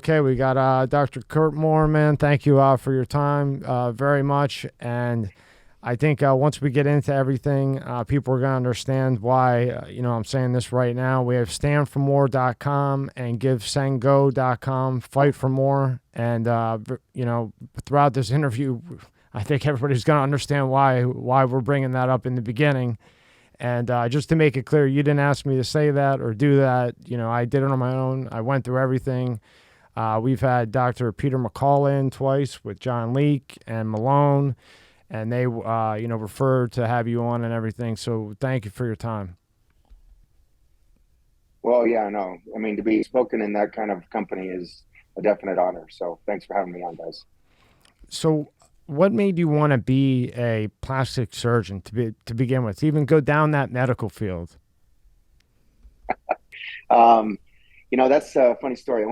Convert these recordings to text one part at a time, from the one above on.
Okay, we got Dr. Kurt Moore, man. Thank you for your time very much. And I think once we get into everything, people are going to understand why, I'm saying this right now. We have standformore.com and givesengo.com, fight for more. And, throughout this interview, I think everybody's going to understand why we're bringing that up in the beginning. And just to make it clear, you didn't ask me to say that or do that. I did it on my own. I went through everything. We've had Dr. Peter McCall in twice with John Leake and Malone, and they, referred to have you on and everything. So thank you for your time. Well, yeah, no. I mean, to be spoken in that kind of company is a definite honor. So thanks for having me on, guys. So what made you want to be a plastic surgeon to begin with, to even go down that medical field? That's a funny story.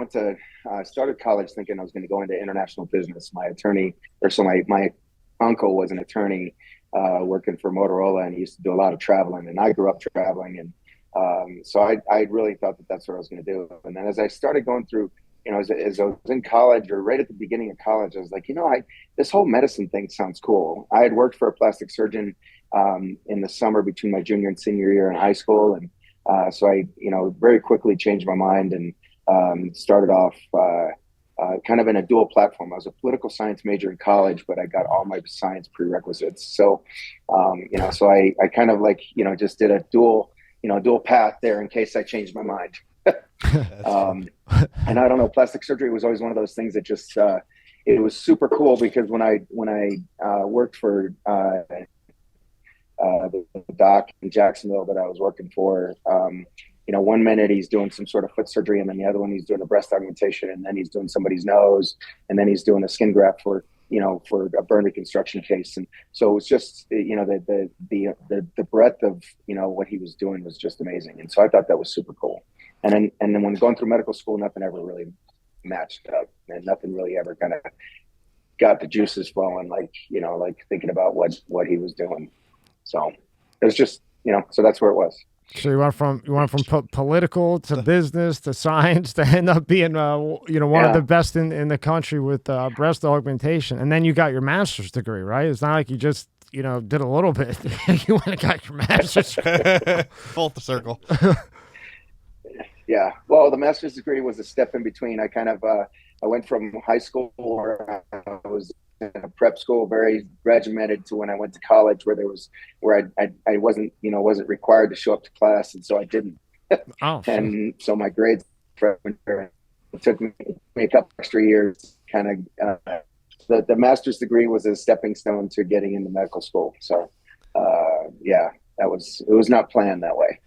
I started college thinking I was going to go into international business. My uncle was an attorney working for Motorola, and he used to do a lot of traveling, and I grew up traveling. And so I really thought that that's what I was going to do. And then as I started going through, as I was in college or right at the beginning of college, I was like, this whole medicine thing sounds cool. I had worked for a plastic surgeon in the summer between my junior and senior year in high school. And so I, very quickly changed my mind and started off kind of in a dual platform. I was a political science major in college, but I got all my science prerequisites. So, so I kind of just did a dual path there in case I changed my mind. And I don't know, plastic surgery was always one of those things that just, it was super cool because when I worked for the doc in Jacksonville that I was working for, one minute he's doing some sort of foot surgery, and then the other one he's doing a breast augmentation, and then he's doing somebody's nose, and then he's doing a skin graft for a burn reconstruction case. And so it was just, the breadth of, what he was doing was just amazing. And so I thought that was super cool. And then when going through medical school, nothing ever really matched up, and nothing really ever kind of got the juices flowing, like thinking about what he was doing. So it was just, so that's where it was. So you went from political to business to science to end up being one of the best in the country with breast augmentation, and then you got your master's degree, right? It's not like you just did a little bit. You went and got your master's degree. Full circle. Yeah. Well, the master's degree was a step in between. I kind of I went from high school where I was in a prep school, very regimented, to when I went to college where I wasn't required to show up to class, and so I didn't. Oh. And so my grades freshman year, it took me a couple extra years. Kind of the master's degree was a stepping stone to getting into medical school. So it was not planned that way.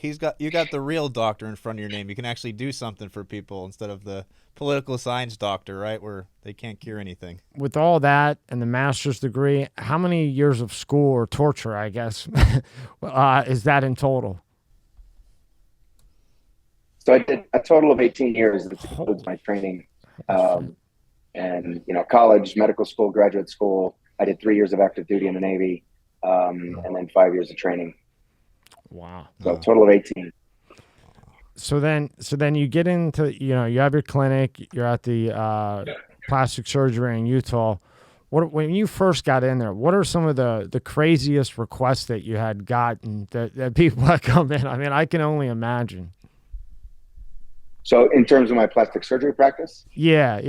You got the real doctor in front of your name. You can actually do something for people instead of the political science doctor, right, where they can't cure anything. With all that and the master's degree, how many years of school or torture, I guess, is that in total? So I did a total of 18 years. This includes my training, and college, medical school, graduate school. I did 3 years of active duty in the Navy, and then 5 years of training. Wow. So a total of 18. So then you get into, you have your clinic, you're at the plastic surgery in Utah. When you first got in there, what are some of the craziest requests that you had gotten that people had come in? I mean, I can only imagine. So in terms of my plastic surgery practice? Yeah.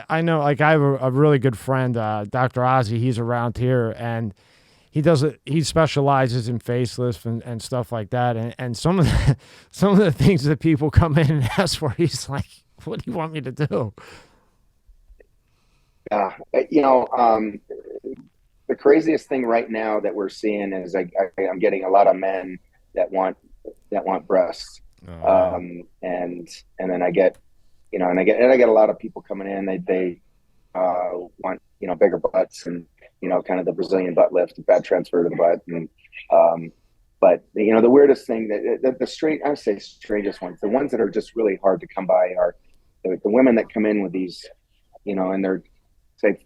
I know, I have a really good friend, Dr. Ozzy, he's around here, and he specializes in facelifts and stuff like that. And some of the things that people come in and ask for, he's like, what do you want me to do? The craziest thing right now that we're seeing is I'm getting a lot of men that want breasts. And then I get a lot of people coming in, they want, bigger butts and, kind of the Brazilian butt lift, fat transfer to the butt. And, but the weirdest thing I would say strangest ones, the ones that are just really hard to come by are the women that come in with these, and they're say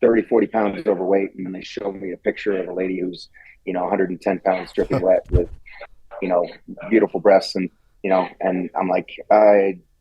30, 40 pounds overweight. And then they show me a picture of a lady who's, 110 pounds dripping wet with, beautiful breasts. And, and I'm like,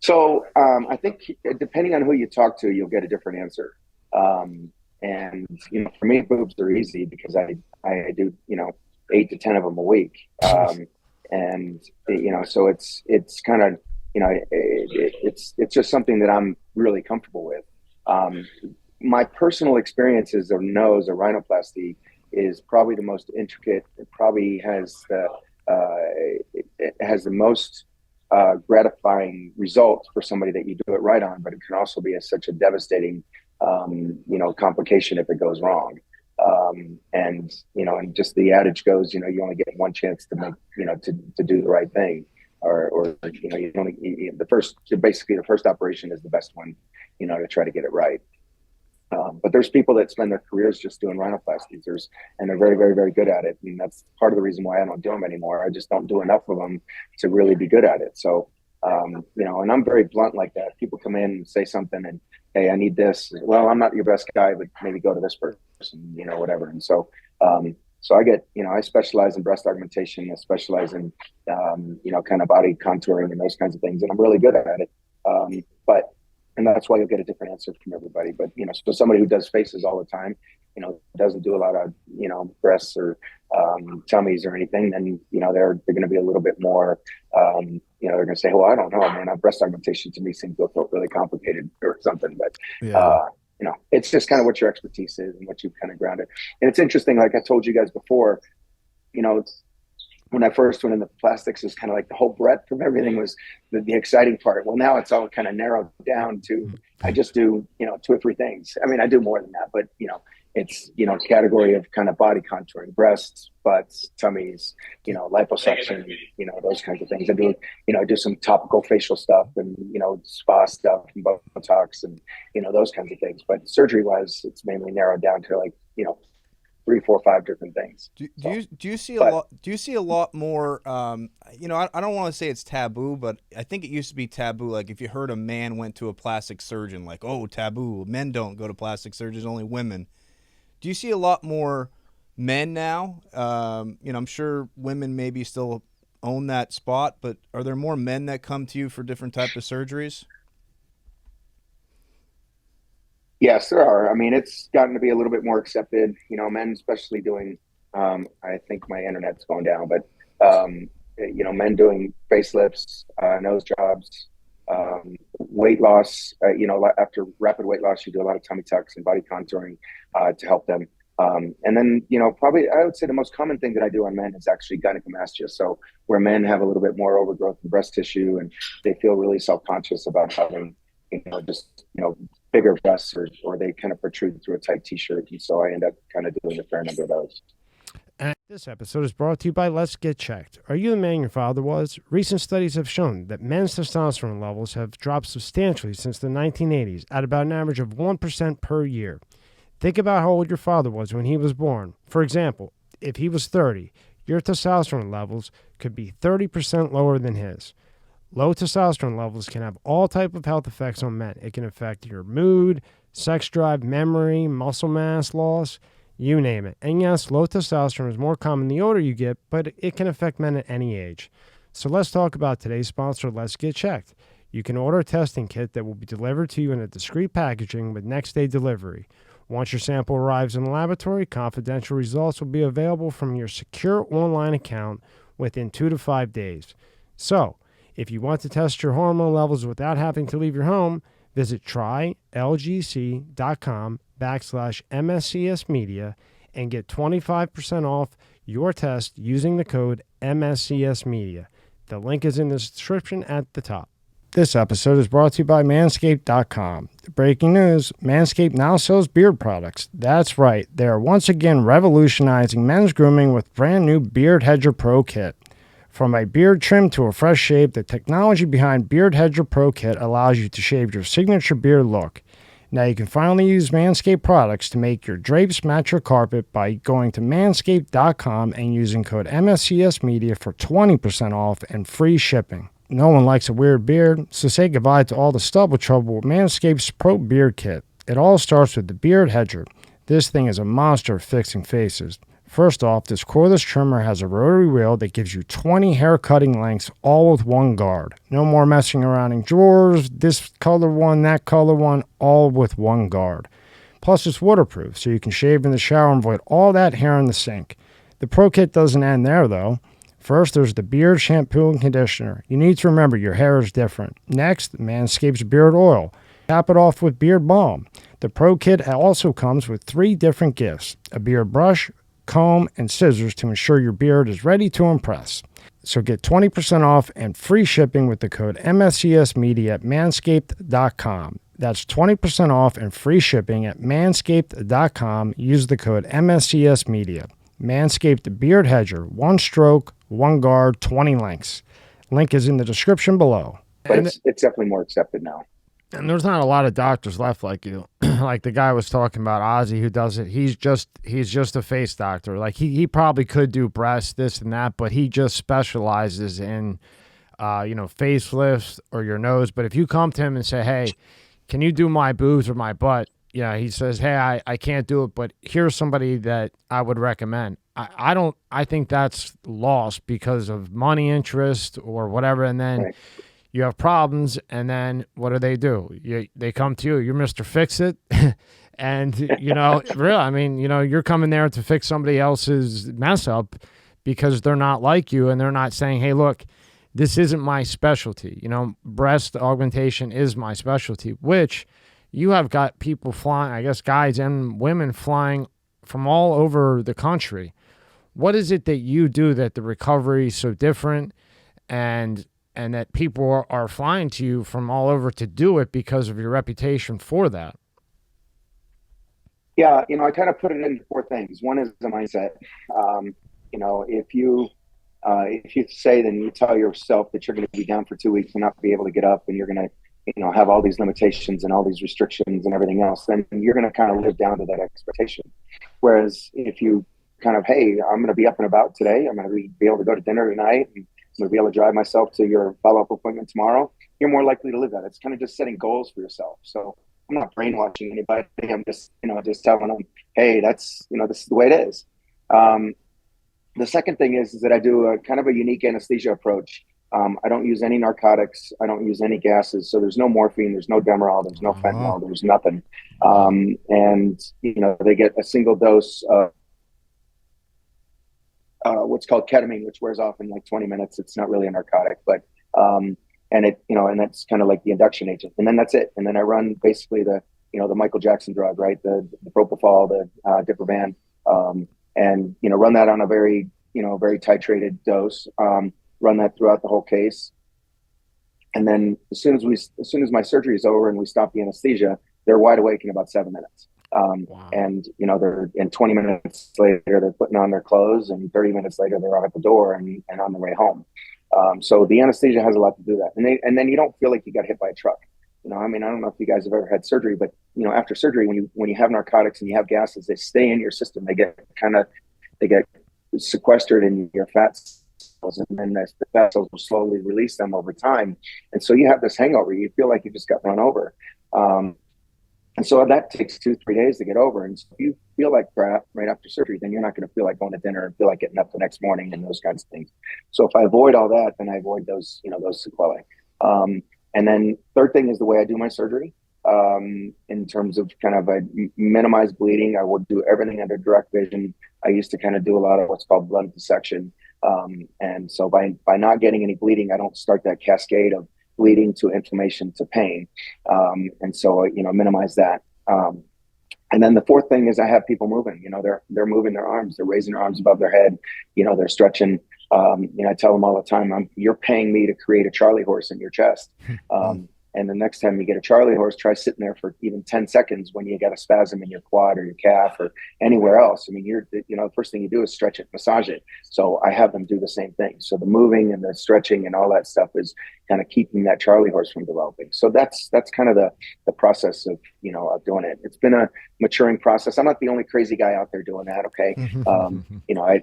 So I think depending on who you talk to, you'll get a different answer. And for me, boobs are easy because I do 8 to 10 of them a week. And so it's kind of it's just something that I'm really comfortable with. My personal experiences of nose or rhinoplasty is probably the most intricate. It probably has the most gratifying results for somebody that you do it right on, but it can also be such a devastating complication if it goes wrong. And just the adage goes, you only get one chance to make, to do the right thing, or you only basically the first operation is the best one, to try to get it right. But there's people that spend their careers just doing rhinoplasties, and they're very, very, very good at it. And that's part of the reason why I don't do them anymore. I just don't do enough of them to really be good at it. So, and I'm very blunt like that. People come in and say something and, hey, I need this. Well, I'm not your best guy, but maybe go to this person, whatever. And so, I get, I specialize in breast augmentation. I specialize in, kind of body contouring and those kinds of things. And I'm really good at it. And that's why you'll get a different answer from everybody. But, so somebody who does faces all the time, doesn't do a lot of, breasts or tummies or anything, then, they're going to be a little bit more, they're going to say, well, I don't know, man, breast augmentation to me seems to feel really complicated or something. But, it's just kind of what your expertise is and what you've kind of grounded. And it's interesting, like I told you guys before, when I first went into plastics, is kind of like the whole breadth of everything was the exciting part. Well, now it's all kind of narrowed down to, I just do, 2 or 3 things. I mean, I do more than that, but, it's, category of kind of body contouring, breasts, butts, tummies, liposuction, those kinds of things. I do, I do some topical facial stuff and, spa stuff and Botox and, those kinds of things. But surgery wise, it's mainly narrowed down to like, 3, 4, 5 different things. Do you see a lot? Do you see a lot more? I don't want to say it's taboo, but I think it used to be taboo. Like if you heard a man went to a plastic surgeon, like, oh, taboo. Men don't go to plastic surgeons, only women. Do you see a lot more men now? I'm sure women maybe still own that spot, but are there more men that come to you for different types of surgeries? Yes, there are. I mean, it's gotten to be a little bit more accepted, men especially doing, I think my internet's going down, but, men doing facelifts, nose jobs, weight loss, after rapid weight loss, you do a lot of tummy tucks and body contouring to help them. And then, probably I would say the most common thing that I do on men is actually gynecomastia. So where men have a little bit more overgrowth in breast tissue and they feel really self-conscious about having, bigger breasts or they kind of protrude through a tight t-shirt. And so I end up kind of doing a fair number of those. And this episode is brought to you by Let's Get Checked. Are you the man your father was? Recent studies have shown that men's testosterone levels have dropped substantially since the 1980s at about an average of 1% per year. Think about how old your father was when he was born. For example, if he was 30, your testosterone levels could be 30% lower than his. Low testosterone levels can have all type of health effects on men. It can affect your mood, sex drive, memory, muscle mass loss, you name it. And yes, low testosterone is more common the older you get, but it can affect men at any age. So let's talk about today's sponsor, Let's Get Checked. You can order a testing kit that will be delivered to you in a discreet packaging with next-day delivery. Once your sample arrives in the laboratory, confidential results will be available from your secure online account within 2 to 5 days. So, if you want to test your hormone levels without having to leave your home, visit trylgc.com/MSCS Media and get 25% off your test using the code MSCS Media. The link is in the description at the top. This episode is brought to you by Manscaped.com. Breaking news, Manscaped now sells beard products. That's right, they are once again revolutionizing men's grooming with brand new Beard Hedger Pro Kit. From a beard trim to a fresh shave, the technology behind Beard Hedger Pro Kit allows you to shave your signature beard look. Now you can finally use Manscaped products to make your drapes match your carpet by going to Manscaped.com and using code MSCS Media for 20% off and free shipping. No one likes a weird beard, so say goodbye to all the stubble trouble with Manscaped's Pro Beard Kit. It all starts with the Beard Hedger. This thing is a monster at fixing faces. First off, this cordless trimmer has a rotary wheel that gives you 20 hair cutting lengths, all with one guard. No more messing around in drawers, this color one, that color one, all with one guard. Plus, it's waterproof, so you can shave in the shower and avoid all that hair in the sink. The Pro Kit doesn't end there, though. First, there's the beard shampoo and conditioner. You need to remember your hair is different. Next, Manscaped's beard oil. Cap it off with beard balm. The Pro Kit also comes with 3 different gifts: a beard brush, comb, and scissors to ensure your beard is ready to impress. So get 20% off and free shipping with the code MSCS Media at manscaped.com. That's 20% off and free shipping at manscaped.com. Use the code MSCS Media. Manscaped Beard Hedger, 1 stroke, 1 guard, 20 lengths. Link is in the description below. But it's definitely more accepted now. And there's not a lot of doctors left like you. Like the guy was talking about, Ozzy, who does it. He's just a face doctor. Like he probably could do breast, this and that, but he just specializes in, facelifts or your nose. But if you come to him and say, hey, can you do my boobs or my butt? Yeah, he says, hey, I can't do it, but here's somebody that I would recommend. I think that's lost because of money interest or whatever. And then Right. you have problems, and then what do? They come to you. You're Mr. Fix-It. And, really, I mean, you're coming there to fix somebody else's mess up because they're not like you, and they're not saying, hey, look, this isn't my specialty. Breast augmentation is my specialty, which you have got people flying, I guess guys and women flying from all over the country. What is it that you do that the recovery is so different and that people are flying to you from all over to do it because of your reputation for that? Yeah, I kind of put it into 4 things. One is the mindset. If you say, then you tell yourself that you're going to be down for 2 weeks and not be able to get up, and you're going to, have all these limitations and all these restrictions and everything else, then you're going to kind of live down to that expectation. Whereas if you kind of, hey, I'm going to be up and about today, I'm going to be able to go to dinner tonight, and I'm going to be able to drive myself to your follow-up appointment tomorrow, you're more likely to live that. It's kind of just setting goals for yourself. So I'm not brainwashing anybody. I'm just, just telling them, hey, this is the way it is. The second thing is that I do a kind of a unique anesthesia approach. I don't use any narcotics. I don't use any gases. So there's no morphine, there's no Demerol, there's no fentanyl, there's nothing. And they get a single dose of what's called ketamine, which wears off in like 20 minutes. It's not really a narcotic, but and that's kind of like the induction agent. And then that's it. And then I run basically the Michael Jackson drug, right? The propofol, the Diprovan, and run that on a very very titrated dose. Run that throughout the whole case. And then as soon as my surgery is over and we stop the anesthesia, they're wide awake in about 7 minutes. Wow. And they're in 20 minutes later, they're putting on their clothes, and 30 minutes later, they're out at the door and on their way home. So the anesthesia has a lot to do with that. And then you don't feel like you got hit by a truck. I don't know if you guys have ever had surgery, but after surgery, when you have narcotics and you have gases, they stay in your system. They get sequestered in your fat cells, and then the fat cells will slowly release them over time. And so you have this hangover. You feel like you just got run over. And so that takes 2-3 days to get over. And so if you feel like crap right after surgery, then you're not going to feel like going to dinner and feel like getting up the next morning and those kinds of things. So if I avoid all that, then I avoid those sequelae. And then third thing is the way I do my surgery. In terms of kind of minimize bleeding, I will do everything under direct vision. I used to kind of do a lot of what's called blood dissection. And so by not getting any bleeding, I don't start that cascade of bleeding to inflammation to pain. And so, minimize that. And then the fourth thing is I have people moving, they're moving their arms, they're raising their arms above their head, they're stretching. I tell them all the time, you're paying me to create a Charlie horse in your chest. And the next time you get a Charlie horse, try sitting there for even 10 seconds when you got a spasm in your quad or your calf or anywhere else. I mean, the first thing you do is stretch it, massage it. So I have them do the same thing. So the moving and the stretching and all that stuff is kind of keeping that Charlie horse from developing. So that's kind of the process of, of doing it. It's been a maturing process. I'm not the only crazy guy out there doing that. Okay.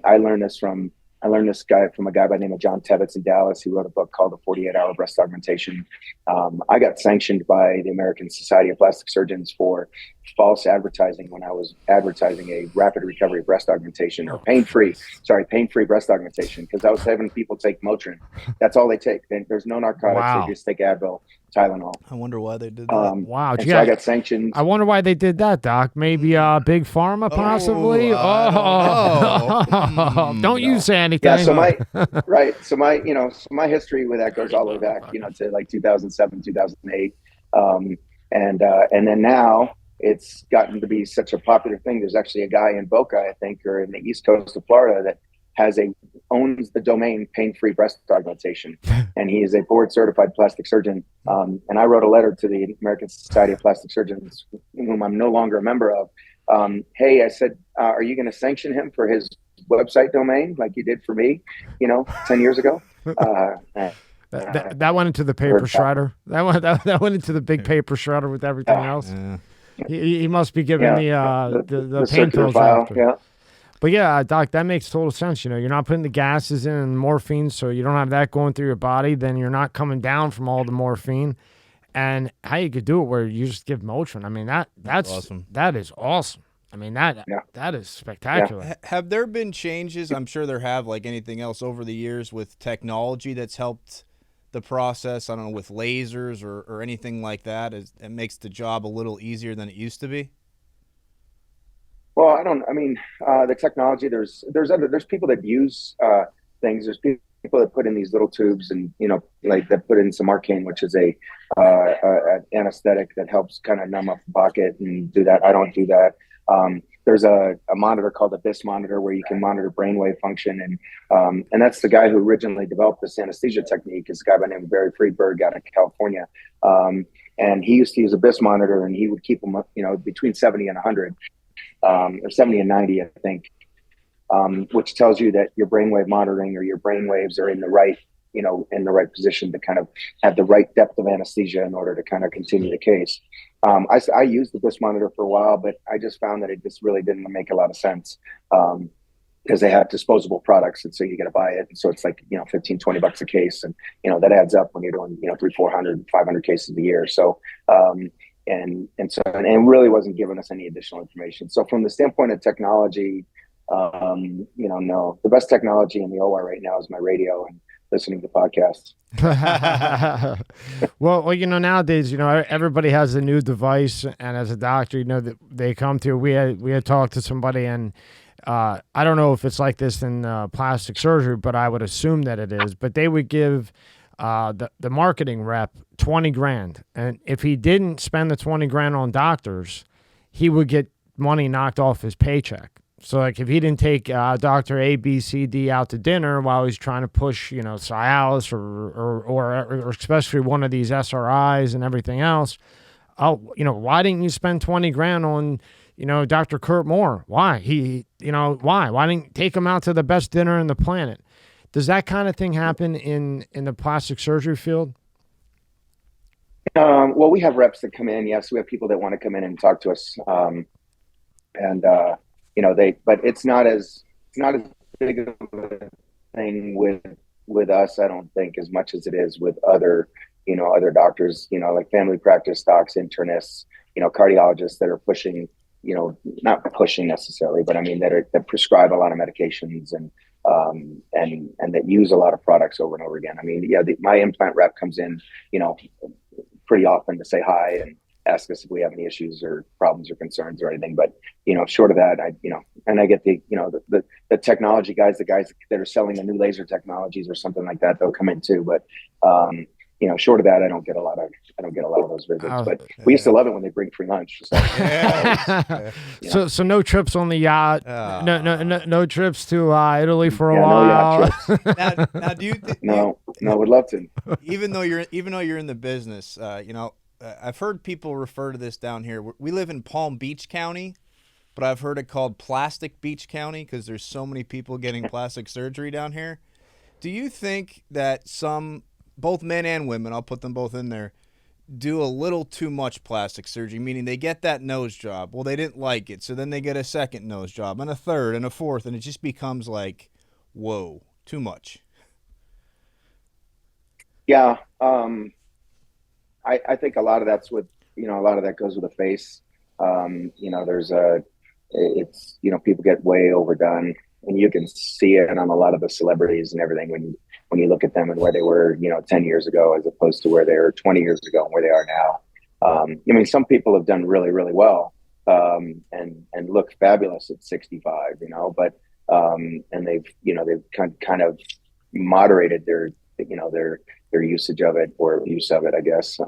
I learned this from, I learned this guy from a guy by the name of John Tebbets in Dallas. He wrote a book called The 48-Hour Breast Augmentation. I got sanctioned by the American Society of Plastic Surgeons for false advertising when I was advertising a rapid recovery breast augmentation, or pain-free breast augmentation, because I was having people take Motrin. That's all they take. There's no narcotics. Wow. They just take Advil, Tylenol. I wonder why they did that. Wow. And so I got sanctioned. I wonder why they did that, Doc. Maybe Big Pharma, possibly? Don't you say anything. Yeah, so my history with that goes all the way back, to like 2007, 2008. And then now it's gotten to be such a popular thing. There's actually a guy in Boca, I think, or in the East Coast of Florida, that owns the domain Pain-Free Breast Augmentation, and he is a board certified plastic surgeon. And I wrote a letter to the American Society of Plastic Surgeons, whom I'm no longer a member of. Hey, I said, are you going to sanction him for his website domain like you did for me, 10 years ago? That went into the paper shredder. That went into the big paper shredder with everything else. Yeah. He must be giving the pain pills file, after. Yeah. But yeah, Doc, that makes total sense. You're not putting the gases in and morphine, so you don't have that going through your body. Then you're not coming down from all the morphine. And how you could do it where you just give Motrin. I mean, that's awesome. That is awesome. I mean, that is spectacular. Yeah. Have there been changes? I'm sure there have, like anything else over the years, with technology that's helped the process. I don't know, with lasers or anything like that. It makes the job a little easier than it used to be. Well, the technology, there's people that use things. There's people that put in these little tubes and, like that put in some Arcane, which is an anesthetic that helps kind of numb up the pocket and do that. I don't do that. There's a monitor called a BIS monitor where you can monitor brainwave function. And that's the guy who originally developed this anesthesia technique, is a guy by the name of Barry Friedberg out of California. And he used to use a BIS monitor, and he would keep them, between 70 and 100. Or 70 and 90, I think, which tells you that your brainwave monitoring or your brain waves are in the right position to kind of have the right depth of anesthesia in order to kind of continue the case. I used the BIS monitor for a while, but I just found that it just really didn't make a lot of sense, because they have disposable products, and so you got to buy it. And so it's like, $15-20 a case, and that adds up when you're doing 300, 400, 500 cases a year. So and really wasn't giving us any additional information. So from the standpoint of technology, no, the best technology in the OR right now is my radio and listening to podcasts. well, nowadays, everybody has a new device, and as a doctor, that they come to. We had talked to somebody, and I don't know if it's like this in plastic surgery, but I would assume that it is. But they would give the marketing rep $20,000, and if he didn't spend the $20,000 on doctors, he would get money knocked off his paycheck. So like if he didn't take Dr. A, B, C, D out to dinner while he's trying to push, Cialis or especially one of these SRIs and everything else, why didn't you spend $20,000 on, Dr. Kurt Moore? Why? Why didn't you take him out to the best dinner in the planet? Does that kind of thing happen in the plastic surgery field? Well, we have reps that come in. Yes, we have people that want to come in and talk to us. But it's not as big of a thing with us, I don't think, as much as it is with other doctors, like family practice docs, internists, cardiologists that are pushing, not pushing necessarily, but that prescribe a lot of medications and that use a lot of products over and over again. My implant rep comes in, pretty often to say hi and ask us if we have any issues or problems or concerns or anything. But, short of that, I get the technology guys, the guys that are selling the new laser technologies or something like that, they'll come in too. But, short of that, I don't get a lot of those visits. But we used to love it when they bring free lunch. So, so no trips on the yacht, no trips to Italy for a while. No now, do you? No, would love to. Even though you're in the business, I've heard people refer to this down here. We live in Palm Beach County, but I've heard it called Plastic Beach County because there's so many people getting plastic surgery down here. Do you think that both men and women, I'll put them both in there, do a little too much plastic surgery, meaning they get that nose job. Well, they didn't like it, so then they get a second nose job and a third and a fourth, and it just becomes like whoa, too much? Yeah. I think a lot of that's with, a lot of that goes with the face. People get way overdone, and you can see it on a lot of the celebrities and everything when you look at them and where they were, 10 years ago, as opposed to where they were 20 years ago and where they are now. Some people have done really, really well, and look fabulous at 65, but, and they've kind of moderated their usage of it, or use of it, I guess.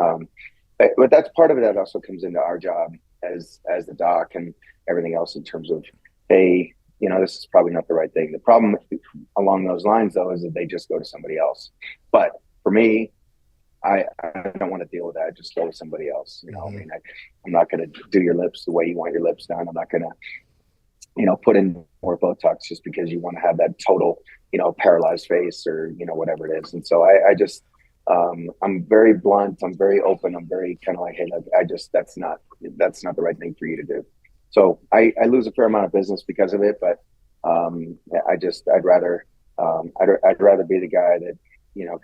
But that's part of it. That also comes into our job as the doc and everything else, in terms of, this is probably not the right thing. The problem along those lines, though, is that they just go to somebody else. But for me, I don't want to deal with that. Just go with somebody else. I'm not going to do your lips the way you want your lips done. I'm not going to, put in more Botox just because you want to have that total, paralyzed face, or, whatever it is. And so I just, I'm very blunt. I'm very open. I'm very kind of like, hey, look, that's not the right thing for you to do. So I lose a fair amount of business because of it, but I'd rather be the guy that,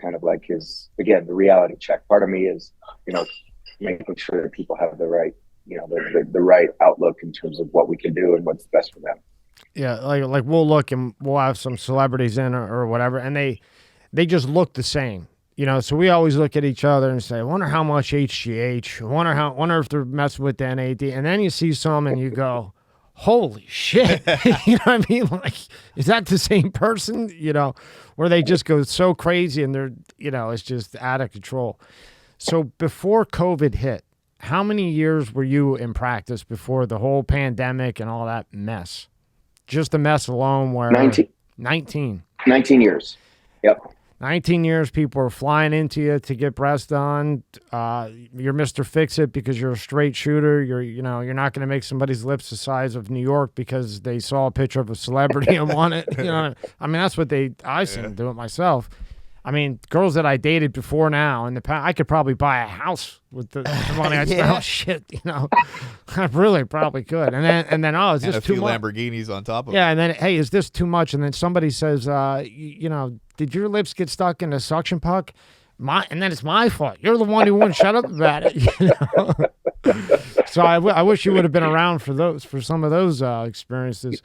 kind of like again, the reality check. Part of me is, making sure that people have the right, the right outlook in terms of what we can do and what's best for them. Yeah, like we'll look and we'll have some celebrities in or whatever, and they just look the same. So we always look at each other and say, I wonder how much HGH, wonder if they're messing with the NAD. And then you see some and you go, holy shit. You know what I mean? Like, is that the same person? Where they just go so crazy and they're, it's just out of control. So before COVID hit, how many years were you in practice before the whole pandemic and all that mess? Just the mess alone where 19 years. Yep. 19 years, people are flying into you to get breast done. You're Mr. Fix-It because you're a straight shooter. You're not going to make somebody's lips the size of New York because they saw a picture of a celebrity and want it. That's what I seem to do it myself. Girls that I dated before now in the past, I could probably buy a house with the money I spent. Oh, shit, I really probably could. And then, is this too much? Lamborghinis on top of it. Yeah, and then, hey, is this too much? And then somebody says, did your lips get stuck in a suction puck? And then it's my fault. You're the one who wouldn't shut up about it. So I wish you would have been around for some of those experiences.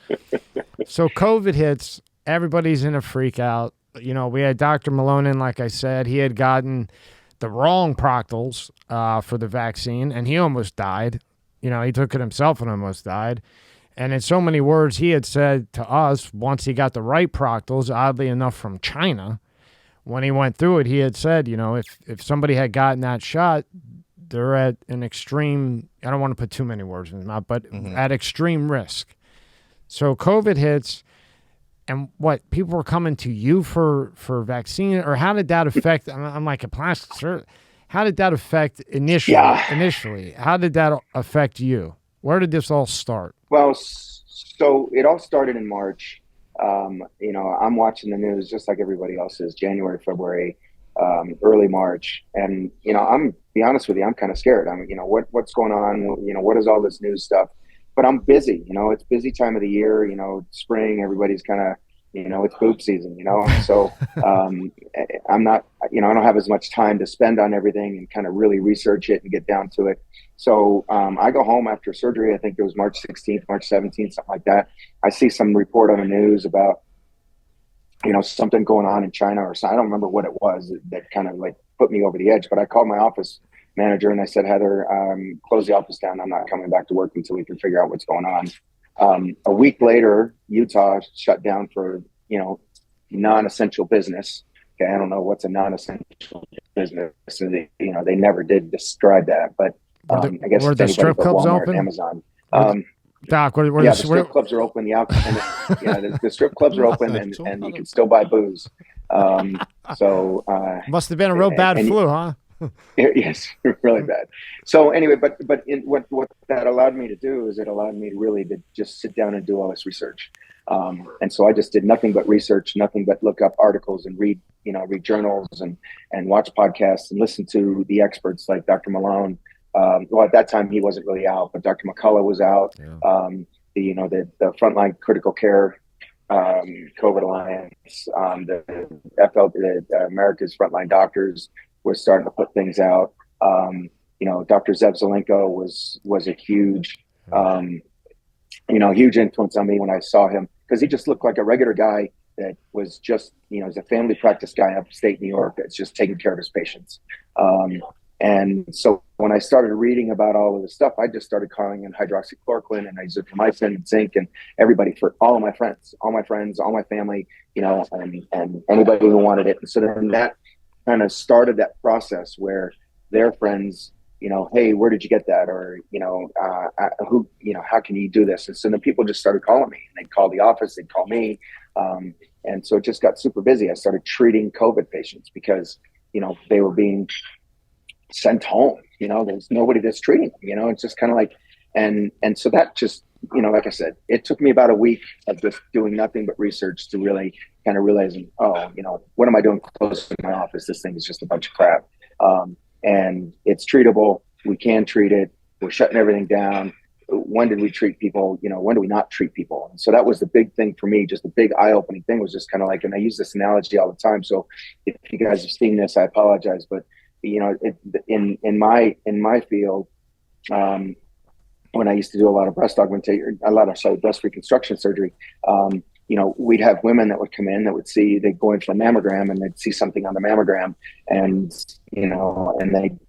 So COVID hits, everybody's in a freak out. We had Dr. Malone in, like I said. He had gotten the wrong proctals for the vaccine, and he almost died. He took it himself and almost died. And in so many words, he had said to us, once he got the right proctals, oddly enough from China, when he went through it, he had said, if somebody had gotten that shot, they're at an extreme, I don't want to put too many words in his mouth, but at extreme risk. So COVID hits. And what, people were coming to you for vaccine, or how did that affect? I'm like a plastic surgeon. How did that affect initially? Yeah. Initially, how did that affect you? Where did this all start? Well, so it all started in March. I'm watching the news just like everybody else is. January, February, early March, and I'm be honest with you, I'm kind of scared. What's going on? What is all this news stuff? But I'm busy, it's busy time of the year, spring, everybody's kind of, it's boob season, so I'm not, I don't have as much time to spend on everything and kind of really research it and get down to it. So I go home after surgery. I think it was March 16th, March 17th, something like that. I see some report on the news about, something going on in China or something. I don't remember what it was that kind of like put me over the edge, but I called my office manager and I said, Heather, close the office down. I'm not coming back to work until we can figure out what's going on. A week later, Utah shut down for, non-essential business. Okay. I don't know what's a non-essential business. And they never did describe that, but I guess were the strip clubs Walmart, open? Amazon. Doc, the strip clubs are open. The alcohol, the strip clubs are open, and you can still buy booze. Must have been a real bad flu, huh? Yes, really bad. So anyway, but what that allowed me to do is it allowed me really to just sit down and do all this research. And so I just did nothing but research, nothing but look up articles and read journals and watch podcasts and listen to the experts like Dr. Malone. Well, at that time he wasn't really out, but Dr. McCullough was out. Yeah. The frontline critical care COVID Alliance, the FL, the America's Frontline Doctors was starting to put things out. Dr. Zev Zelenko was a huge, huge influence on me when I saw him, because he just looked like a regular guy that was just, he's a family practice guy upstate New York that's just taking care of his patients. And so when I started reading about all of this stuff, I just started calling in hydroxychloroquine and azithromycin and zinc and everybody, for all of my friends, all my family, and anybody who wanted it. And so then that kind of started that process where their friends, hey, where did you get that? Or, how can you do this? And so then people just started calling me, and they'd call the office, they'd call me. And so it just got super busy. I started treating COVID patients because, they were being sent home. There's nobody that's treating them. It's just kind of like, and so that just, like I said, it took me about a week of just doing nothing but research to really kind of realizing, what am I doing close to my office? This thing is just a bunch of crap. And it's treatable. We can treat it. We're shutting everything down. When did we treat people? When do we not treat people? And so that was the big thing for me. Just the big eye-opening thing was just kind of like, and I use this analogy all the time. So if you guys have seen this, I apologize, but in my field, when I used to do a lot of breast augmentation, breast reconstruction surgery, we'd have women that would come in that they'd go in for a mammogram and they'd see something on the mammogram, and they'd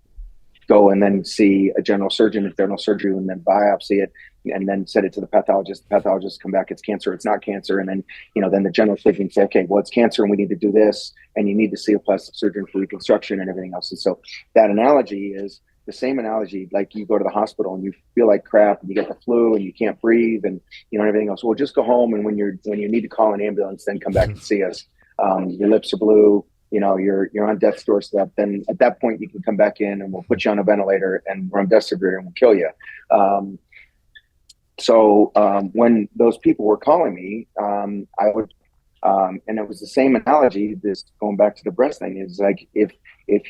go and then see a general surgeon of dental surgery and then biopsy it and then send it to the pathologist. The pathologist come back, it's cancer, it's not cancer. And then, then the general surgeon say, okay, well, it's cancer and we need to do this. And you need to see a plastic surgeon for reconstruction and everything else. And so that analogy is the same analogy, like you go to the hospital and you feel like crap and you get the flu and you can't breathe and, everything else. Well, just go home. And when you need to call an ambulance, then come back and see us. Your lips are blue. You're on death's doorstep. Then at that point you can come back in and we'll put you on a ventilator and remdesivir and we'll kill you. So when those people were calling me, I would, and it was the same analogy, this going back to the breast thing, is like, if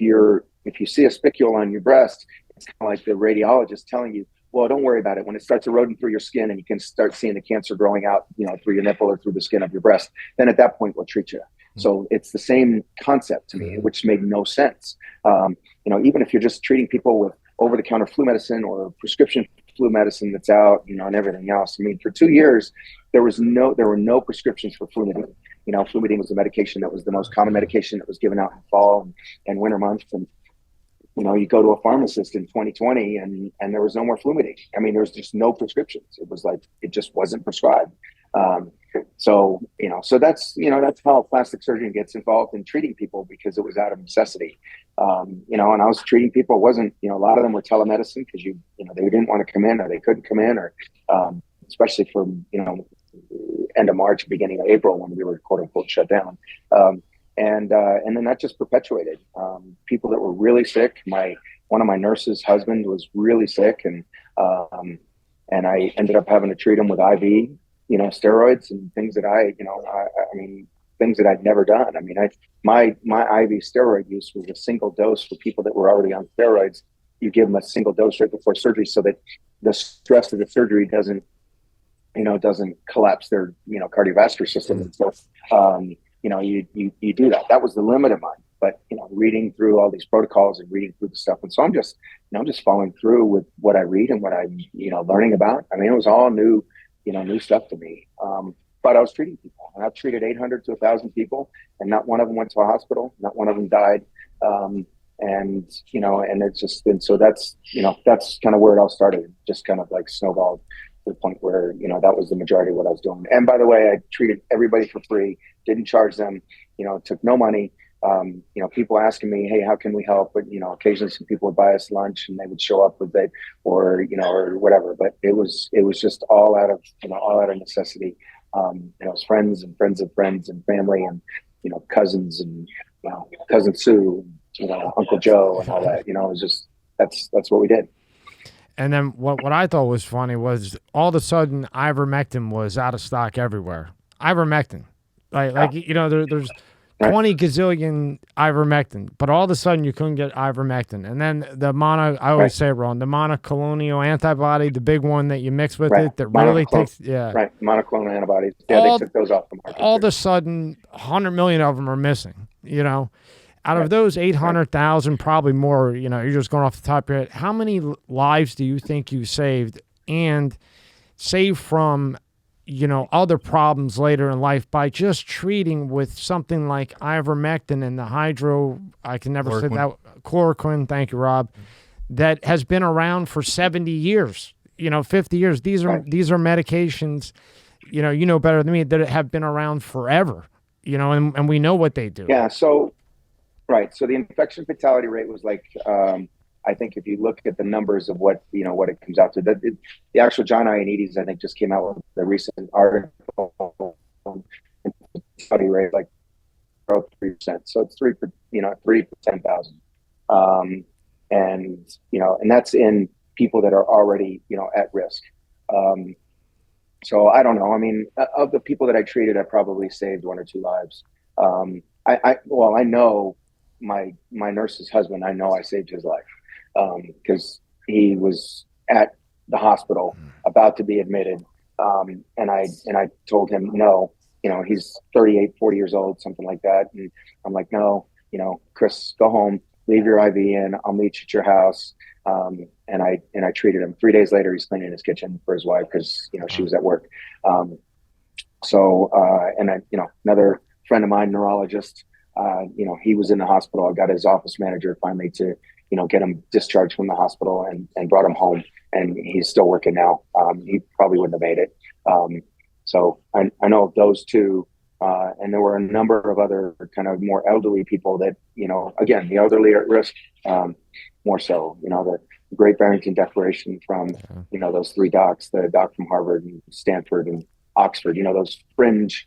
you see a spicule on your breast, it's kind of like the radiologist telling you, well, don't worry about it. When it starts eroding through your skin and you can start seeing the cancer growing out, through your nipple or through the skin of your breast, then at that point we'll treat you. So it's the same concept to me, which made no sense. Even if you're just treating people with over-the-counter flu medicine or prescription flu medicine that's out, and everything else. I mean, for 2 years, there were no prescriptions for Flumidine. Flumidine was the medication that was the most common medication that was given out in fall and winter months. And, you go to a pharmacist in 2020 and there was no more Flumidine. I mean, there was just no prescriptions. It was like, it just wasn't prescribed. So that's how plastic surgeon gets involved in treating people, because it was out of necessity. And I was treating people. It wasn't, a lot of them were telemedicine because they didn't want to come in or they couldn't come in, or especially from, end of March, beginning of April, when we were quote unquote shut down. And then that just perpetuated. People that were really sick. One of my nurses' husband was really sick, and I ended up having to treat him with IV, steroids and things that things that I'd never done. I mean, my IV steroid use was a single dose for people that were already on steroids. You give them a single dose right before surgery so that the stress of the surgery doesn't collapse their, cardiovascular system. And so, you do that. That was the limit of mine. But, reading through all these protocols and reading through the stuff. And so I'm just following through with what I read and what I'm, learning about. I mean, it was all new stuff to me. But I was treating people, and I've treated 800 to 1,000 people, and not one of them went to a hospital. Not one of them died. And it's just, and so that's kind of where it all started. It just kind of like snowballed to the point where, that was the majority of what I was doing. And by the way, I treated everybody for free, didn't charge them, took no money. People asking me, hey, how can we help? But, occasionally some people would buy us lunch and they would show up with it or whatever. But it was just all out of necessity. It was friends and friends of friends and family and, cousins and, cousin Sue, Uncle Joe and all that, it was just, that's what we did. And then what I thought was funny was all of a sudden ivermectin was out of stock everywhere. Ivermectin. There's Right. 20 gazillion ivermectin, but all of a sudden you couldn't get ivermectin. And then I always say it wrong, the monoclonal antibody, the big one that you mix with it that really takes, Right, monoclonal antibodies. Yeah, all, they took those off the market. all of a sudden 100 million of them are missing, Out of those 800,000, probably more, you're just going off the top of your head. How many lives do you think you saved and saved from, other problems later in life by just treating with something like ivermectin and the I can never say that, chloroquine, thank you, Rob, that has been around for 70 years, 50 years. These are medications, you know better than me, that have been around forever, and we know what they do. Yeah, so the infection fatality rate was like, I think if you look at the numbers of what it comes out to, the actual John Ioannidis, I think, just came out with the recent article, fatality rate like 3%. So it's 3 per 10,000. And that's in people that are already, at risk. So I don't know. I mean, of the people that I treated, I probably saved 1 or 2 lives. I know my nurse's husband, I know I saved his life because he was at the hospital about to be admitted. And I told him, no, he's 38, 40 years old, something like that. And I'm like, no, Chris, go home, leave your IV in, I'll meet you at your house. And I treated him. 3 days later, he's cleaning his kitchen for his wife because, she was at work. Another friend of mine, neurologist, he was in the hospital. I got his office manager finally to, get him discharged from the hospital and brought him home. And he's still working now. He probably wouldn't have made it. So I know of those two. And there were a number of other kind of more elderly people that, again, the elderly are at risk more so, the Great Barrington Declaration from, those 3 docs, the doc from Harvard and Stanford and Oxford, those fringe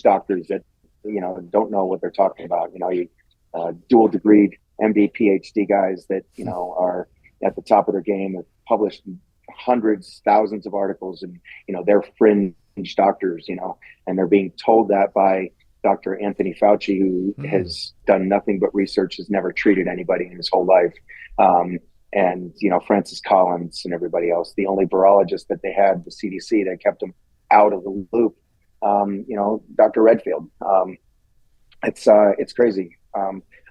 doctors that, don't know what they're talking about, dual degreed MD, PhD guys that, are at the top of their game, have published hundreds, thousands of articles and, they're fringe doctors, and they're being told that by Dr. Anthony Fauci, who has done nothing but research, has never treated anybody in his whole life. And, Francis Collins and everybody else, the only virologist that they had, the CDC, that kept them out of the loop. Dr. Redfield. It's crazy.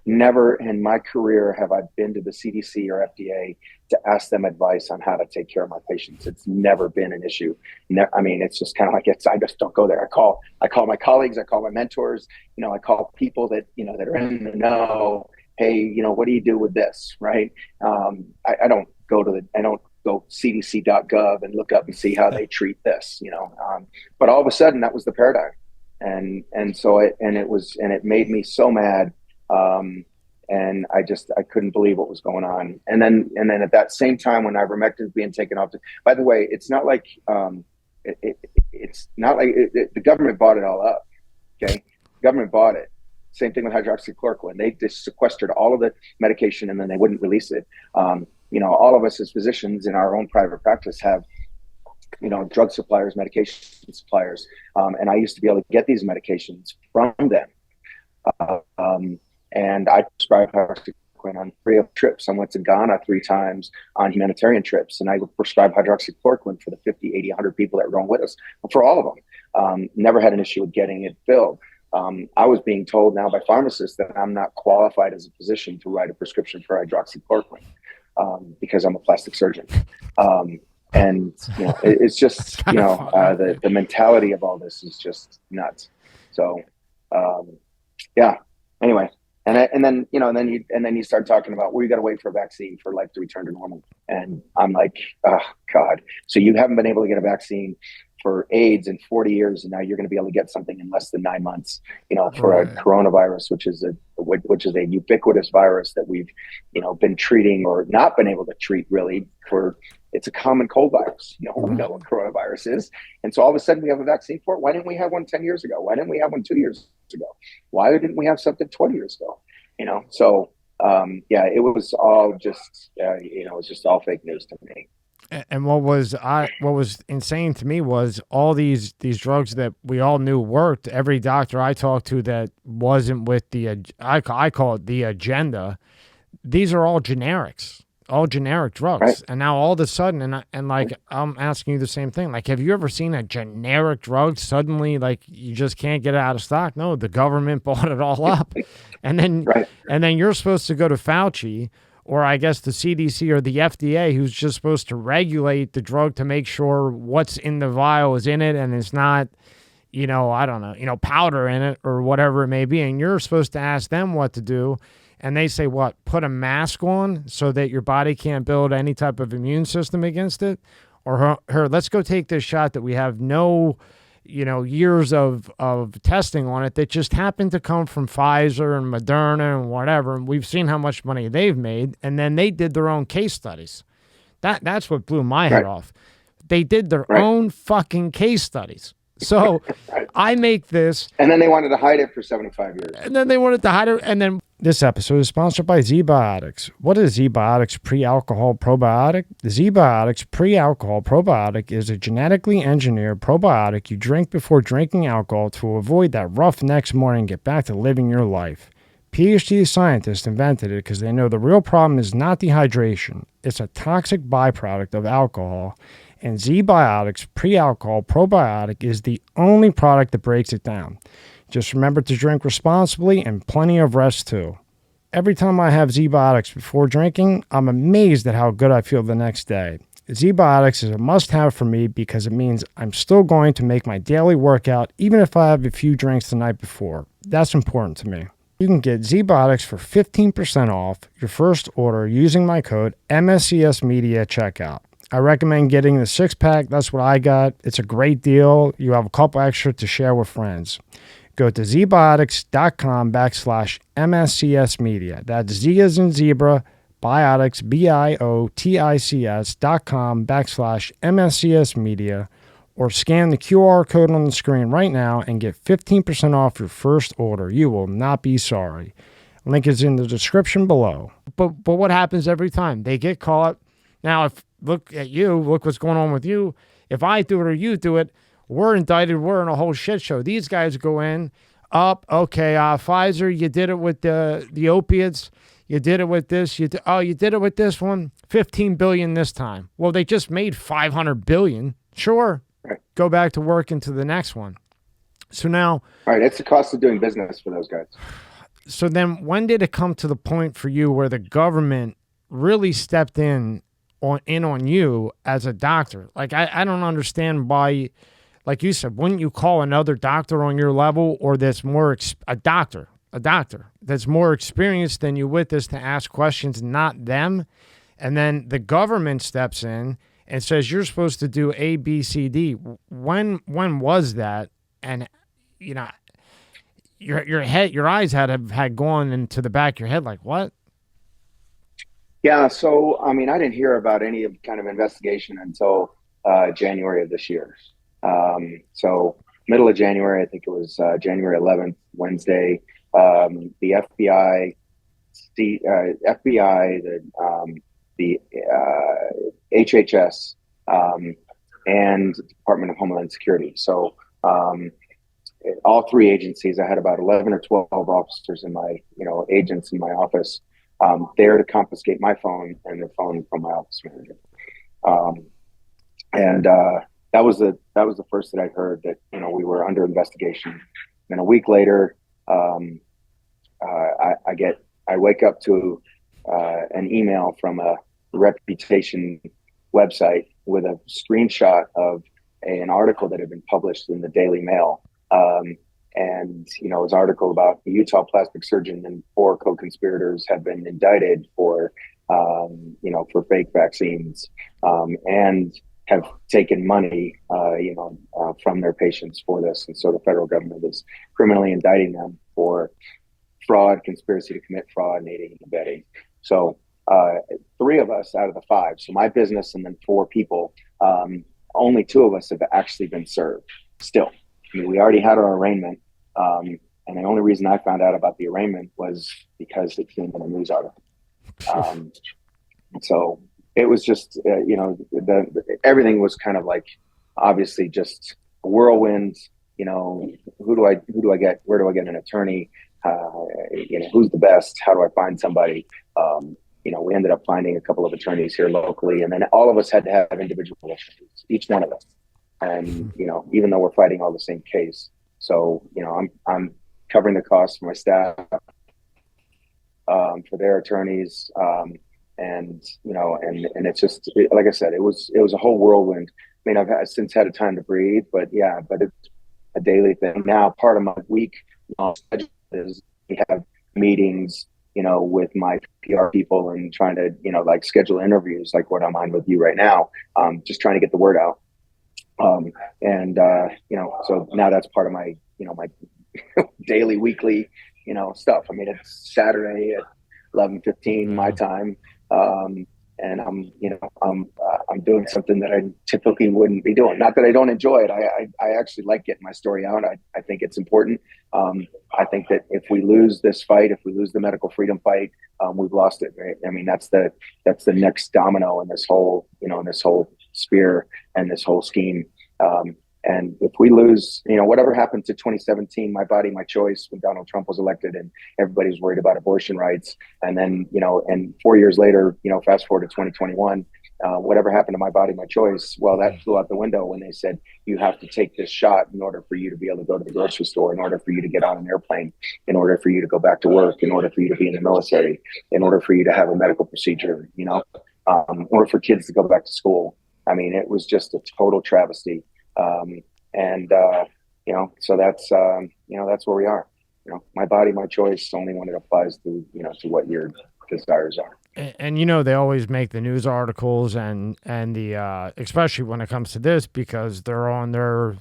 Never in my career have I been to the CDC or FDA to ask them advice on how to take care of my patients. It's never been an issue. It's just kind of like I just don't go there. I call my colleagues, I call my mentors, I call people that, that are in the know. Hey, what do you do with this? Right. I don't go cdc.gov and look up and see how they treat this, but all of a sudden that was the paradigm. And so it made me so mad. And I couldn't believe what was going on. And then at that same time when ivermectin is being taken off, by the way, it's not like, it's not like the government bought it all up. Okay. Government bought it. Same thing with hydroxychloroquine. They just sequestered all of the medication and then they wouldn't release it. All of us as physicians in our own private practice have, drug suppliers, medication suppliers. And I used to be able to get these medications from them. And I prescribed hydroxychloroquine on 3 trips. I went to Ghana 3 times on humanitarian trips, and I would prescribe hydroxychloroquine for the 50, 80, 100 people that were going with us, for all of them. Never had an issue with getting it filled. I was being told now by pharmacists that I'm not qualified as a physician to write a prescription for hydroxychloroquine because I'm a plastic surgeon. And it's just the mentality of all this is just nuts. So anyway, and then you start talking about, well, you got to wait for a vaccine for life to return to normal. And I'm like, oh God, so you haven't been able to get a vaccine for AIDS in 40 years, and now you're going to be able to get something in less than 9 months, for a coronavirus, which is a ubiquitous virus that we've, been treating or not been able to treat really for. It's a common cold virus. We know what coronavirus is. And so all of a sudden we have a vaccine for it. Why didn't we have one 10 years ago? Why didn't we have one 2 years ago? Why didn't we have something 20 years ago? So it was all just, it was just all fake news to me. And what was insane to me was all these drugs that we all knew worked. Every doctor I talked to that wasn't with I call it the agenda. These are all generic Right. drugs. And now all of a sudden, and like I'm asking you the same thing. Like, have you ever seen a generic drug suddenly like you just can't get it out of stock? No, the government bought it all up, and then Right. you're supposed to go to Fauci, or I guess the CDC or the FDA, who's just supposed to regulate the drug to make sure what's in the vial is in it and it's not, I don't know, powder in it or whatever it may be. And you're supposed to ask them what to do. And they say, what, put a mask on so that your body can't build any type of immune system against it? Or let's go take this shot that we have no, years of testing on it that just happened to come from Pfizer and Moderna and whatever. And we've seen how much money they've made. And then they did their own case studies. That's what blew my head Right. off. They did their Right. own fucking case studies. So Right. I make this, And then they wanted to hide it for 75 years. and then they wanted to hide it. And then this episode is sponsored by ZBiotics. What is ZBiotics pre-alcohol probiotic? The ZBiotics pre-alcohol probiotic is a genetically engineered probiotic you drink before drinking alcohol to avoid that rough next morning and get back to living your life. PhD scientists invented it because they know the real problem is not dehydration. It's a toxic byproduct of alcohol. And ZBiotics pre-alcohol probiotic is the only product that breaks it down. Just remember to drink responsibly and plenty of rest too. Every time I have ZBiotics before drinking, I'm amazed at how good I feel the next day. ZBiotics is a must-have for me because it means I'm still going to make my daily workout even if I have a few drinks the night before. That's important to me. You can get ZBiotics for 15% off your first order using my code MSCSmedia at checkout. I recommend getting the 6-pack. That's what I got. It's a great deal. You have a couple extra to share with friends. Go to zbiotics.com/MSCS media. That's Z as in zebra, biotics, BIOTICS.com/MSCS media, or scan the QR code on the screen right now and get 15% off your first order. You will not be sorry. Link is in the description below. But what happens every time? They get caught. Now, if look at you, look what's going on with you. If I do it or you do it, we're indicted. We're in a whole shit show. These guys go in, okay, Pfizer, you did it with the opiates. You did it with this. You did it with this one. 15 billion this time. Well, they just made 500 billion. Sure. Right. Go back to work into the next one. So now, All right. It's the cost of doing business for those guys. so then when did it come to the point for you where the government really stepped in on you as a doctor? Like, I don't understand why, like you said, wouldn't you call another doctor on your level or that's more, a doctor that's more experienced than you with this to ask questions, not them? And then the government steps in and says, you're supposed to do A, B, C, D. When was that? And, your eyes had gone into the back of your head like, what? Yeah. So, I mean, I didn't hear about any kind of investigation until January of this year. So middle of January, I think it was January 11th, Wednesday, the FBI, the HHS, and Department of Homeland Security. So all three agencies, I had about 11 or 12 officers in my, agents in my office there to confiscate my phone and the phone from my office manager. And that was the first that I'd heard that, we were under investigation. And a week later, I wake up to an email from a reputation website with a screenshot of an article that had been published in the Daily Mail. And, it was an article about the Utah plastic surgeon and 4 co-conspirators have been indicted for fake vaccines, and have taken money, from their patients for this. And so the federal government is criminally indicting them for fraud, conspiracy to commit fraud, and aiding and abetting. So 3 of us out of the 5, so my business and then 4 people, only 2 of us have actually been served still. I mean, we already had our arraignment, and the only reason I found out about the arraignment was because it came in a news article. So it was just everything was kind of like obviously just a whirlwind. Who do I get? Where do I get an attorney? Who's the best? How do I find somebody? We ended up finding a couple of attorneys here locally, and then all of us had to have individual attorneys, each one of us. And even though we're fighting all the same case, so I'm covering the costs for my staff, for their attorneys, and it's just like I said, it was a whole whirlwind. I mean, I've since had a time to breathe, but it's a daily thing now. Part of my week is we have meetings, with my PR people and trying to, like schedule interviews, like what I'm on with you right now, just trying to get the word out. So now that's part of my, my daily, weekly, stuff. I mean, it's Saturday at 11:15 my time. And I'm doing something that I typically wouldn't be doing. Not that I don't enjoy it. I actually like getting my story out. I think it's important. I think that if we lose this fight, if we lose the medical freedom fight, we've lost it. Right? I mean, that's the next domino in this whole, in this whole sphere and this whole scheme. And if we lose, whatever happened to 2017, my body, my choice, when Donald Trump was elected and everybody was worried about abortion rights. And then, and 4 years later, fast forward to 2021, whatever happened to my body, my choice, well, that flew out the window when they said, you have to take this shot in order for you to be able to go to the grocery store, in order for you to get on an airplane, in order for you to go back to work, in order for you to be in the military, in order for you to have a medical procedure, in order for kids to go back to school. I mean, it was just a total travesty. So that's where we are. My body, my choice, only when it applies to, to what your desires are. And they always make the news articles and the especially when it comes to this, because they're on their,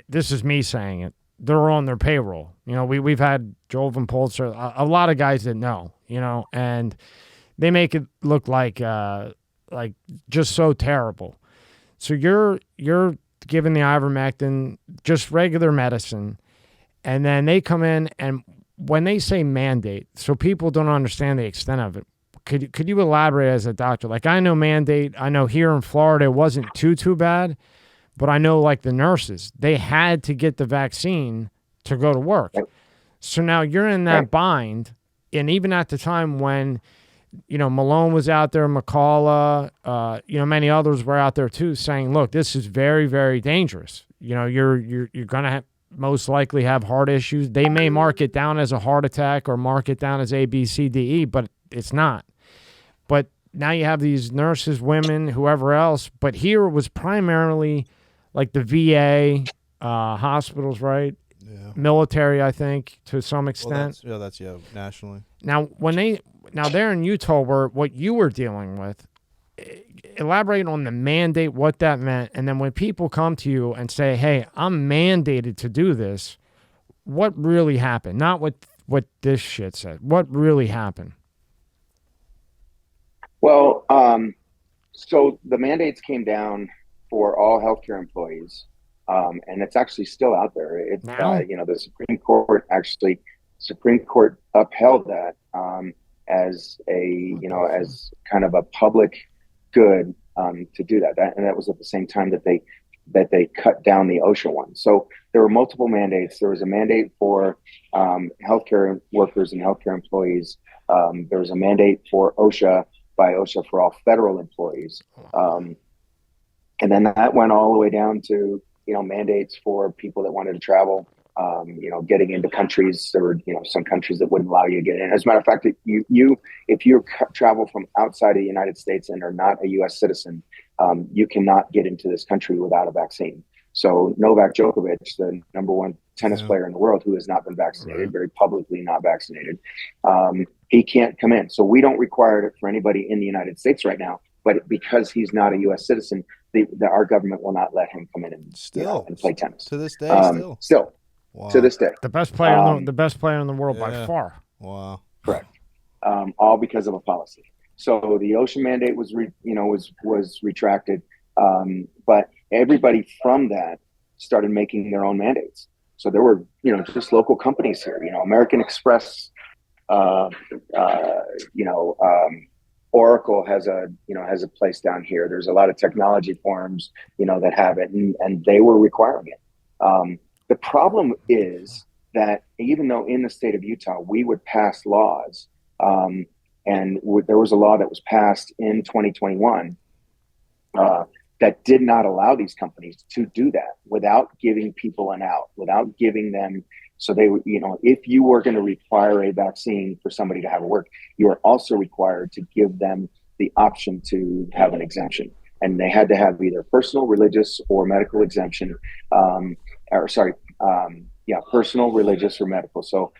this is me saying it, they're on their payroll. We've had Jovan Polster, a lot of guys that know, and they make it look like just so terrible. So you're given the ivermectin, just regular medicine, and then they come in, and when they say mandate, so people don't understand the extent of it. Could you elaborate as a doctor? Like, I know mandate, I know here in Florida it wasn't too bad, but I know like the nurses, they had to get the vaccine to go to work. So now you're in that bind, and even at the time when Malone was out there, McCullough, many others were out there too, saying, look, this is very, very dangerous. You're going to most likely have heart issues. They may mark it down as a heart attack or mark it down as A, B, C, D, E, but it's not. But now you have these nurses, women, whoever else. But here it was primarily like the VA, hospitals, right? Yeah. Military, I think, to some extent. Well, that's nationally. Now, there in Utah, where what you were dealing with, elaborate on the mandate, what that meant, and then when people come to you and say, hey, I'm mandated to do this, what really happened? Not what this shit said. What really happened? Well, so the mandates came down for all healthcare employees, and it's actually still out there. The Supreme Court upheld that as as kind of a public good to do that. And that was at the same time that they cut down the OSHA one. So there were multiple mandates. There was a mandate for healthcare workers and healthcare employees. There was a mandate for OSHA by OSHA for all federal employees. And then that went all the way down to, mandates for people that wanted to travel, getting into countries. There were, some countries that wouldn't allow you to get in. As a matter of fact, if you travel from outside of the United States and are not a U.S. citizen, you cannot get into this country without a vaccine. So Novak Djokovic, the number one tennis player in the world who has not been vaccinated, very publicly not vaccinated, he can't come in. So we don't require it for anybody in the United States right now. But because he's not a U.S. citizen, our government will not let him come in and play tennis. To this day, still. Wow. To this day. The best player in the world by far. Wow. Correct. All because of a policy. So the OSHA mandate was retracted, but everybody from that started making their own mandates. So there were just local companies here. American Express, Oracle has a place down here. There's a lot of technology firms, that have it, and they were requiring it. The problem is that even though in the state of Utah we would pass laws, there was a law that was passed in 2021 that did not allow these companies to do that without giving people an out, without giving them. So they would, if you were going to require a vaccine for somebody to have work, you are also required to give them the option to have an exemption. And they had to have either personal, religious, or medical exemption. Personal, religious, or medical. So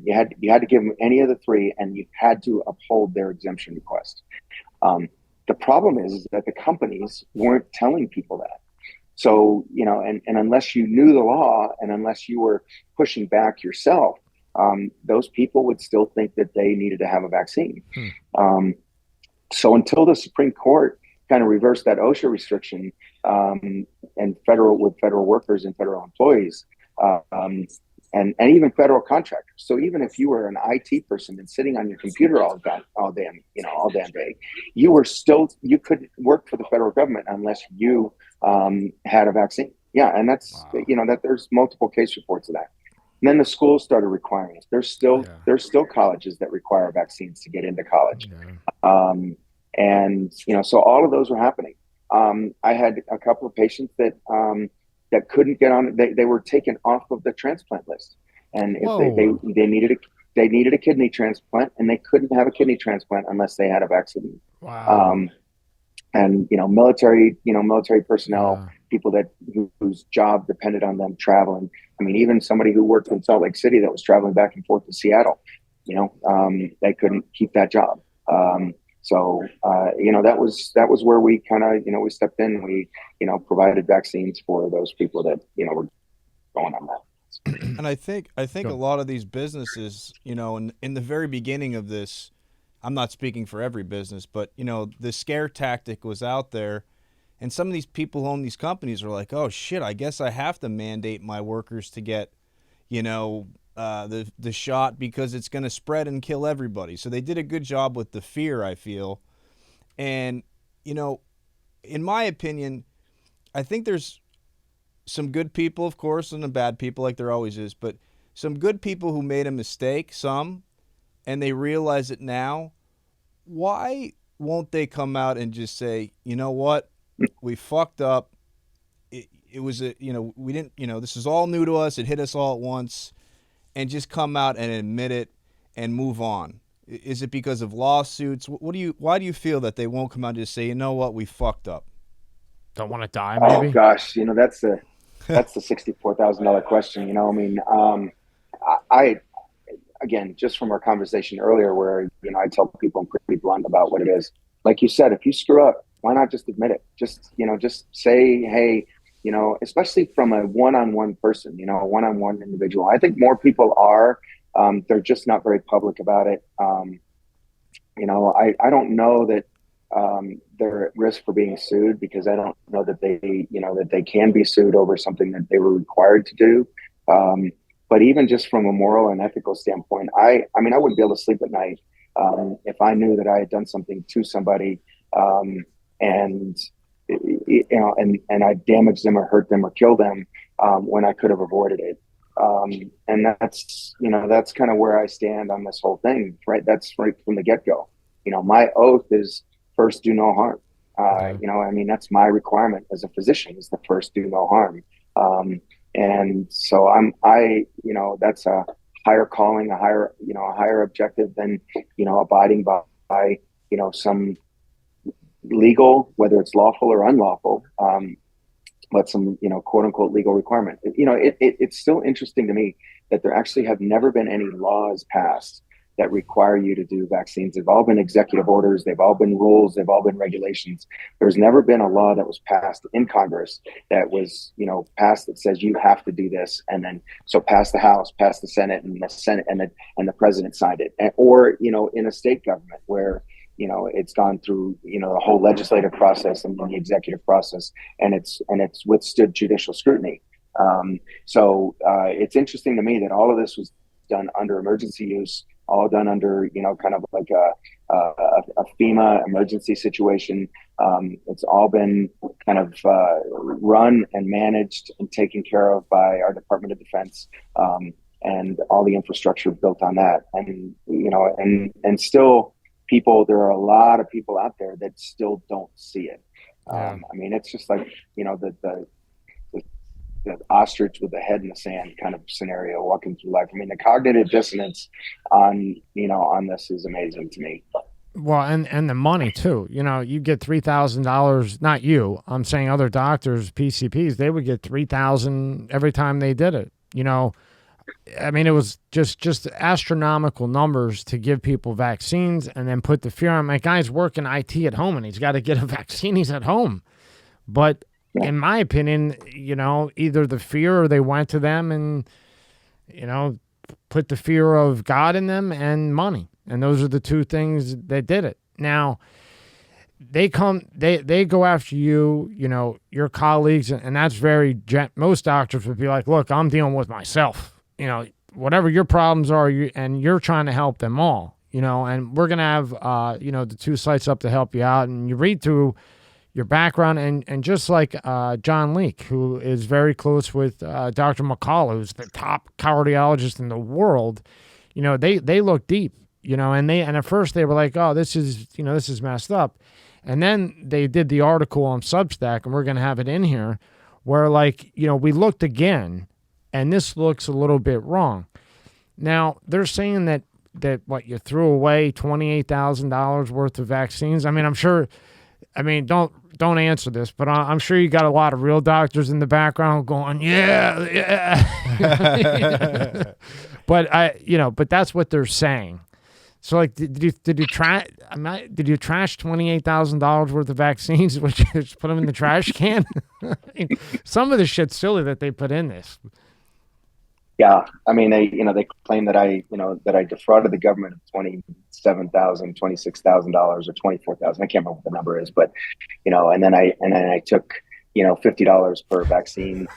you had to give them any of the three, and you had to uphold their exemption request. The problem is that the companies weren't telling people that. So, and unless you knew the law and unless you were pushing back yourself, those people would still think that they needed to have a vaccine. So until the Supreme Court kind of reversed that OSHA restriction and with federal workers and federal employees, and even federal contractors. So even if you were an IT person and sitting on your computer all damn day, you couldn't work for the federal government unless you had a vaccine. Yeah, and that's that there's multiple case reports of that. And then the schools started requiring it. There's still colleges that require vaccines to get into college. So all of those were happening. I had a couple of patients that couldn't get on. They were taken off of the transplant list, and if they needed a kidney transplant, and they couldn't have a kidney transplant unless they had a vaccine. Wow. And military personnel, people whose job depended on them traveling. I mean, even somebody who worked in Salt Lake City that was traveling back and forth to Seattle, they couldn't keep that job. So that was where we kind of, we stepped in and we, provided vaccines for those people that, were going on that. And I think a lot of these businesses, in the very beginning of this, I'm not speaking for every business, but, the scare tactic was out there. And some of these people who own these companies are like, oh, shit, I guess I have to mandate my workers to get, the shot because it's going to spread and kill everybody. So they did a good job with the fear, I feel. And, in my opinion, I think there's some good people, of course, and the bad people like there always is, but some good people who made a mistake, and they realize it now. Why won't they come out and just say, you know what, we fucked up. It was we didn't, this is all new to us. It hit us all at once. And just come out and admit it and move on? Is it because of lawsuits? Why do you feel that they won't come out and just say, you know what, we fucked up? Don't want to die, maybe? Oh gosh, that's the $64,000 question. I again, just from our conversation earlier, where I tell people I'm pretty blunt about what it is. Like you said, if you screw up, why not just admit it? Just say, hey. Especially from a one-on-one person, a one-on-one individual. I think more people are, they're just not very public about it. I don't know that they're at risk for being sued, because I don't know that they can be sued over something that they were required to do. But even just from a moral and ethical standpoint, I wouldn't be able to sleep at night if I knew that I had done something to somebody and I damaged them or hurt them or killed them when I could have avoided it. And that's kind of where I stand on this whole thing, right? That's right from the get-go. My oath is first, do no harm. That's my requirement as a physician, is the first, do no harm. And so that's a higher calling, a higher objective than, abiding by some legal, whether it's lawful or unlawful, but some, quote unquote legal requirement. It's still interesting to me that there actually have never been any laws passed that require you to do vaccines. They've all been executive orders. They've all been rules. They've all been regulations. There's never been a law that was passed in Congress that was, passed that says you have to do this. And then, so pass the House, pass the Senate, and the president signed it. Or, in a state government where, it's gone through, the whole legislative process and the executive process, and it's withstood judicial scrutiny. So it's interesting to me that all of this was done under emergency use all done under, kind of like a FEMA emergency situation. It's all been kind of run and managed and taken care of by our Department of Defense, and all the infrastructure built on that. And, and still there are a lot of people out there that still don't see it. Yeah. I mean, it's just like, the ostrich with the head in the sand kind of scenario walking through life. I mean, the cognitive dissonance on this is amazing to me. Well, and the money too. You get $3,000. Not you. I'm saying other doctors, PCPs. They would get $3,000 every time they did it. I mean, it was just astronomical numbers to give people vaccines and then put the fear on. My guy's working IT at home and he's got to get a vaccine. He's at home, but in my opinion, either the fear or they went to them and, put the fear of God in them and money. And those are the two things that did it. Now, they go after you, your colleagues, and that's very, most doctors would be like, look, I'm dealing with myself, whatever your problems are, and you're trying to help them all, and we're going to have, the two sites up to help you out. And you read through your background, and just like John Leake, who is very close with Dr. McCall, who's the top cardiologist in the world, they look deep, and at first they were like, oh, this is messed up. And then they did the article on Substack, and we're going to have it in here, where we looked again, and this looks a little bit wrong. Now, they're saying that what, you threw away $28,000 worth of vaccines. I mean, I'm sure, don't answer this, but I'm sure you got a lot of real doctors in the background going, yeah. But that's what they're saying. So did you trash $28,000 worth of vaccines, which just put them in the trash can? Some of the shit's silly that they put in this. Yeah, I mean, they claim that I defrauded the government of $27,000, $26,000, or $24,000. I can't remember what the number is, but and then I took $50 per vaccine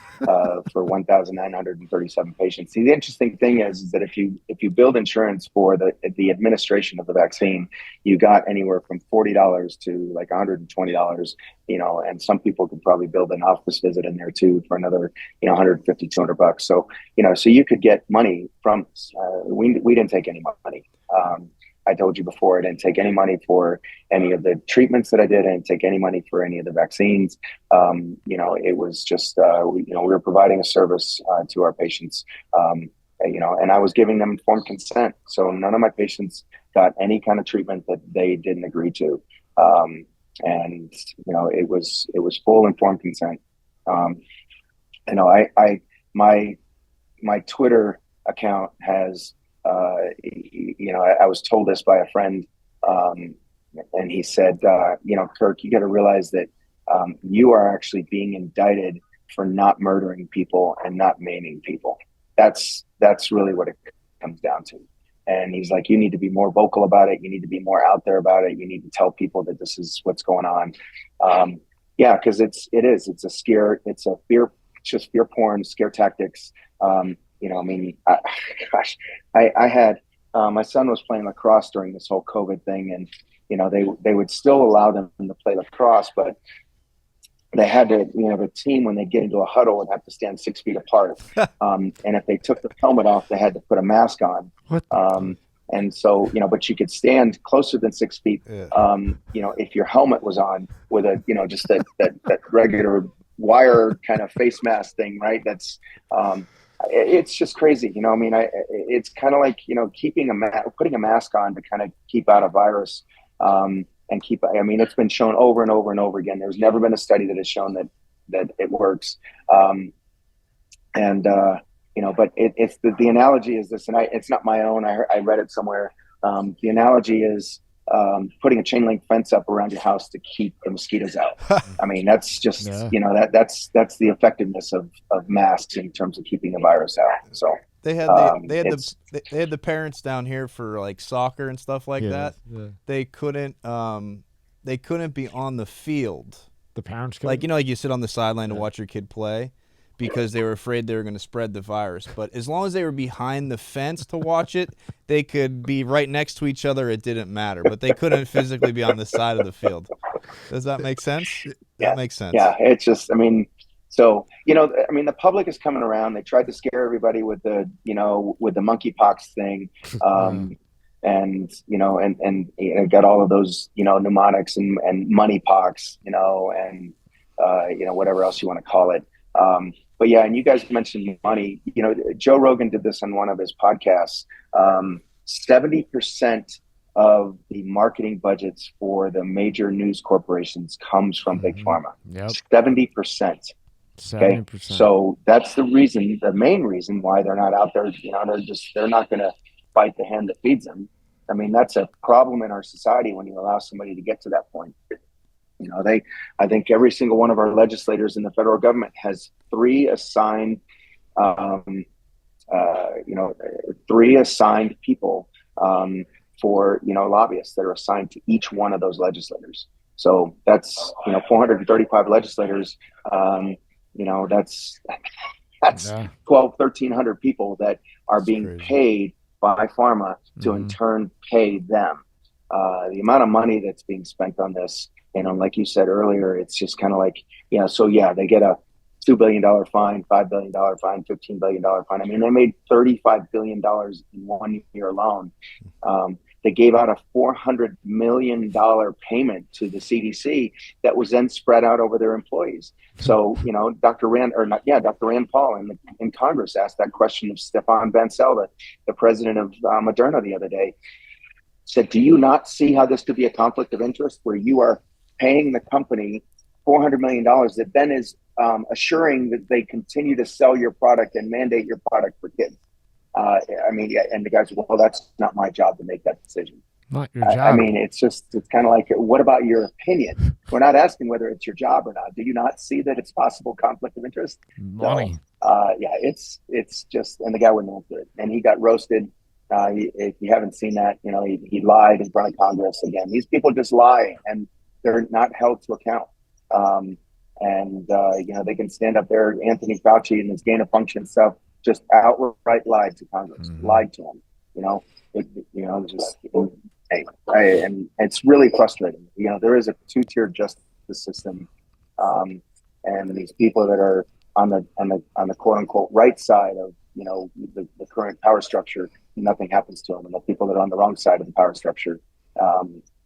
for 1,937 patients. See, the interesting thing is that if you build insurance for the administration of the vaccine, you got anywhere from $40 to like $120, and some people could probably build an office visit in there too for another, $150, $200. So, so you could get money from, we didn't take any money. I told you before, I didn't take any money for any of the treatments that I did. I didn't take any money for any of the vaccines. It was just, we were providing a service to our patients, and I was giving them informed consent. So none of my patients got any kind of treatment that they didn't agree to. It was full informed consent. My Twitter account has, I was told this by a friend, and he said, Kirk, you got to realize that you are actually being indicted for not murdering people and not maiming people. That's really what it comes down to. And he's like, you need to be more vocal about it. You need to be more out there about it. You need to tell people that this is what's going on. Because it's a scare. It's just fear porn, scare tactics. I had my son was playing lacrosse during this whole COVID thing, and they would still allow them to play lacrosse, but they had to, the team, when they get into a huddle, would have to stand 6 feet apart. And if they took the helmet off, they had to put a mask on. And so, but you could stand closer than 6 feet, if your helmet was on with a, just that regular wire kind of face mask thing, right? That's, it's just crazy. It's kind of like, putting a mask on to kind of keep out a virus, and it's been shown over and over and over again. There's never been a study that has shown that it works. But it's the analogy is this, and it's not my own. I read it somewhere. The analogy is putting a chain link fence up around your house to keep the mosquitoes out. That's just, that's the effectiveness of masks in terms of keeping the virus out. So they had the parents down here for like soccer and stuff like that. Yeah. They couldn't be on the field. The parents could, like you sit on the sideline to watch your kid play, because they were afraid they were going to spread the virus. But as long as they were behind the fence to watch it, they could be right next to each other. It didn't matter, but they couldn't physically be on the side of the field. Does that make sense? Yeah. That makes sense. Yeah. It's just, I mean, so, the public is coming around. They tried to scare everybody with the monkeypox thing. And got all of those, mnemonics and money pox, and whatever else you want to call it. But yeah, and you guys mentioned money. Joe Rogan did this on one of his podcasts. 70% of the marketing budgets for the major news corporations comes from big pharma. Yep. 70%. Okay. 70%. So that's the main reason why they're not out there. They're not going to bite the hand that feeds them. I mean, that's a problem in our society when you allow somebody to get to that point. I think every single one of our legislators in the federal government has three assigned people for, lobbyists that are assigned to each one of those legislators. So that's, 435 legislators. That's 1,300 people that are being paid by pharma to in turn pay them. The amount of money that's being spent on this, like you said earlier, it's just kind of like, they get a $2 billion fine, $5 billion fine, $15 billion fine. I mean, they made $35 billion in 1 year alone. They gave out a $400 million payment to the CDC that was then spread out over their employees. So, Dr. Rand Paul in Congress asked that question of Stefan Bancel, the president of Moderna the other day, said, do you not see how this could be a conflict of interest where you are paying the company $400 million that then is assuring that they continue to sell your product and mandate your product for kids? And the guys said, well, that's not my job to make that decision. Not your job. I mean, it's kind of like, what about your opinion? We're not asking whether it's your job or not. Do you not see that it's possible conflict of interest? Money. So, it's just, and the guy wouldn't answer it. And he got roasted. If you haven't seen that, he lied in front of Congress again. These people just lie and they're not held to account. They can stand up there, Anthony Fauci and his gain of function stuff, just outright lied to Congress, lied to them, and it's really frustrating. There is a two-tier justice system, and these people that are on the quote unquote right side of, the current power structure, nothing happens to them. And the people that are on the wrong side of the power structure,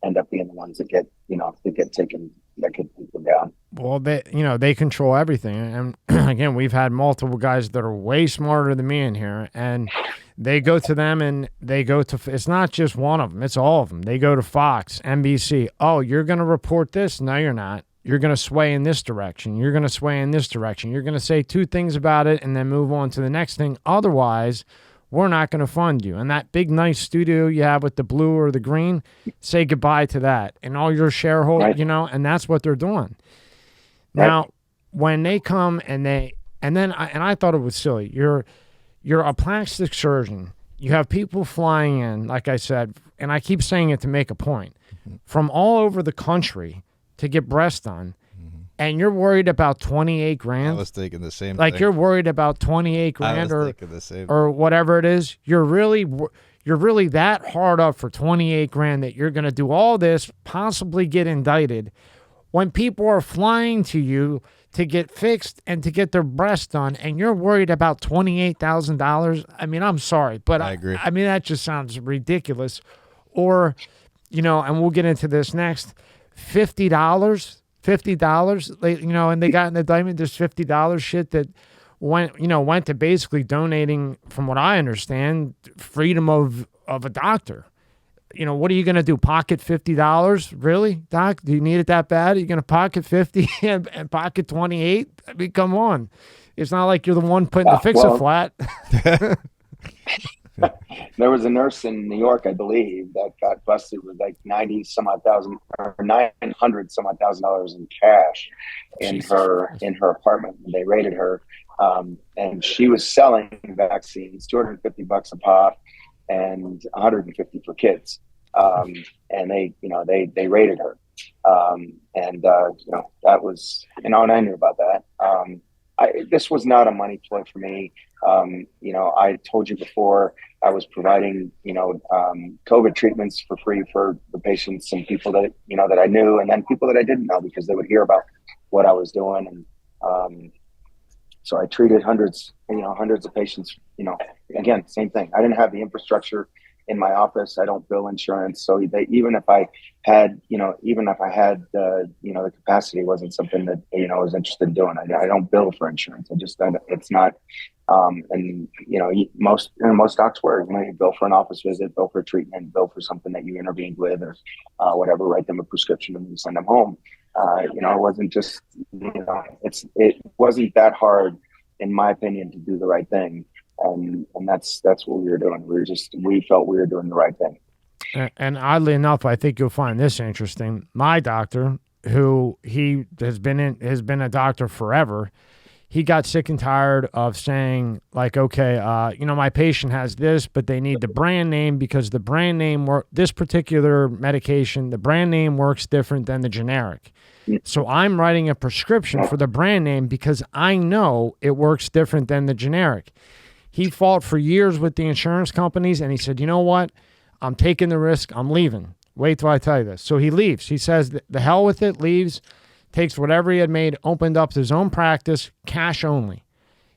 end up being the ones that get taken down. Well, they control everything. And again, we've had multiple guys that are way smarter than me in here, and they go to them and they go to, it's not just one of them, it's all of them. They go to Fox, NBC. Oh, you're going to report this? No, you're not. You're going to sway in this direction. You're going to sway in this direction. You're going to say two things about it and then move on to the next thing. Otherwise, we're not going to fund you. And that big, nice studio you have with the blue or the green, say goodbye to that. And all your shareholders, right. And that's what they're doing. Right. Now, when they come and I thought it was silly. You're a plastic surgeon. You have people flying in, like I said, and I keep saying it to make a point, from all over the country to get breast done. And you're worried about 28 grand. I was thinking the same thing. Like you're worried about 28 grand or whatever it is. You're really that hard up for 28 grand that you're going to do all this, possibly get indicted, when people are flying to you to get fixed and to get their breast done, and you're worried about $28,000. I mean, I'm sorry, but I agree. I mean, that just sounds ridiculous. Or, and we'll get into this next, $50, and they got in the indictment, there's $50 shit that went to basically donating, from what I understand, freedom of a doctor. What are you going to do? Pocket $50? Really, doc? Do you need it that bad? Are you going to pocket 50 and pocket 28? I mean, come on. It's not like you're the one putting the fix-a-flat. There was a nurse in New York, I believe, that got busted with like $900 some odd thousand in cash in her apartment. And they raided her, and she was selling vaccines, $250 a pop, and $150 for kids. And they raided her, that was, and I knew about that. this was not a money play for me. I told you before, I was providing, COVID treatments for free for the patients and people that, that I knew, and then people that I didn't know, because they would hear about what I was doing. And so I treated hundreds of patients, again, same thing. I didn't have the infrastructure in my office. I don't bill insurance. So even if I had, the capacity, wasn't something that, I was interested in doing. I don't bill for insurance. It's not, most docs were, you bill for an office visit, bill for treatment, bill for something that you intervened with, or whatever, write them a prescription and then send them home. It wasn't just, it wasn't that hard, in my opinion, to do the right thing. And that's what we were doing. We felt we were doing the right thing. And oddly enough, I think you'll find this interesting. My doctor, who he has been a doctor forever, he got sick and tired of saying, like, okay, my patient has this, but they need the brand name, because the brand name this particular medication, the brand name works different than the generic. So I'm writing a prescription for the brand name because I know it works different than the generic. He fought for years with the insurance companies, and he said, you know what? I'm taking the risk. I'm leaving. Wait till I tell you this. So he leaves. He says, the hell with it, leaves, takes whatever he had made, opened up his own practice, cash only.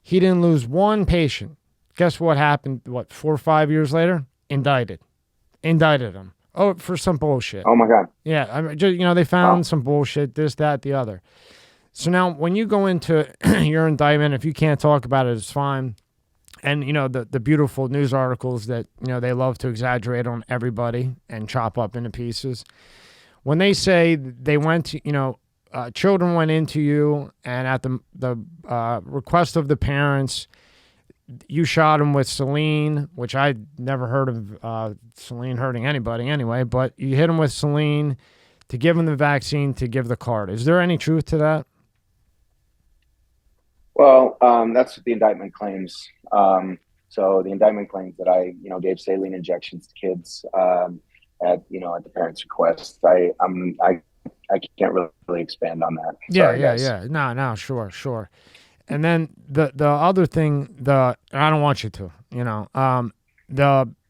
He didn't lose one patient. Guess what happened, 4 or 5 years later? Indicted him. Oh, for some bullshit. Oh, my God. Yeah, they found some bullshit, this, that, the other. So now when you go into your indictment, if you can't talk about it, it's fine. And, the beautiful news articles that, they love to exaggerate on everybody and chop up into pieces. When they say they went to, children went into you, and at the request of the parents, you shot him with saline, which I never heard of saline hurting anybody anyway, but you hit him with saline to give him the vaccine, to give the card. Is there any truth to that? Well, that's what the indictment claims. So the indictment claims that I, gave saline injections to kids at the parents' request. I can't really expand on that. Sorry, yeah. No, sure. And then the other thing, I don't want you to,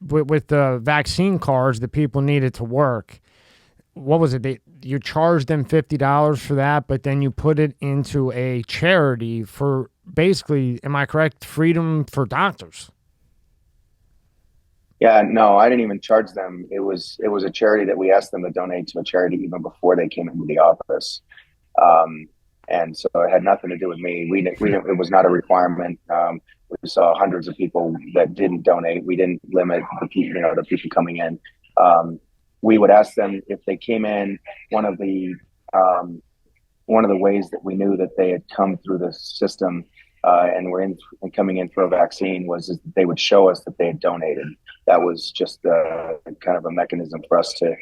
with the vaccine cards that people needed to work. What was it? You charged them $50 for that, but then you put it into a charity for, basically, am I correct? Freedom for doctors. Yeah, no, I didn't even charge them. It was a charity that we asked them to donate to a charity even before they came into the office. And so it had nothing to do with me. It was not a requirement. We saw hundreds of people that didn't donate. We didn't limit the people coming in. We would ask them if they came in. One of the ways that we knew that they had come through the system and were coming in for a vaccine was that they would show us that they had donated. That was just kind of a mechanism for us to,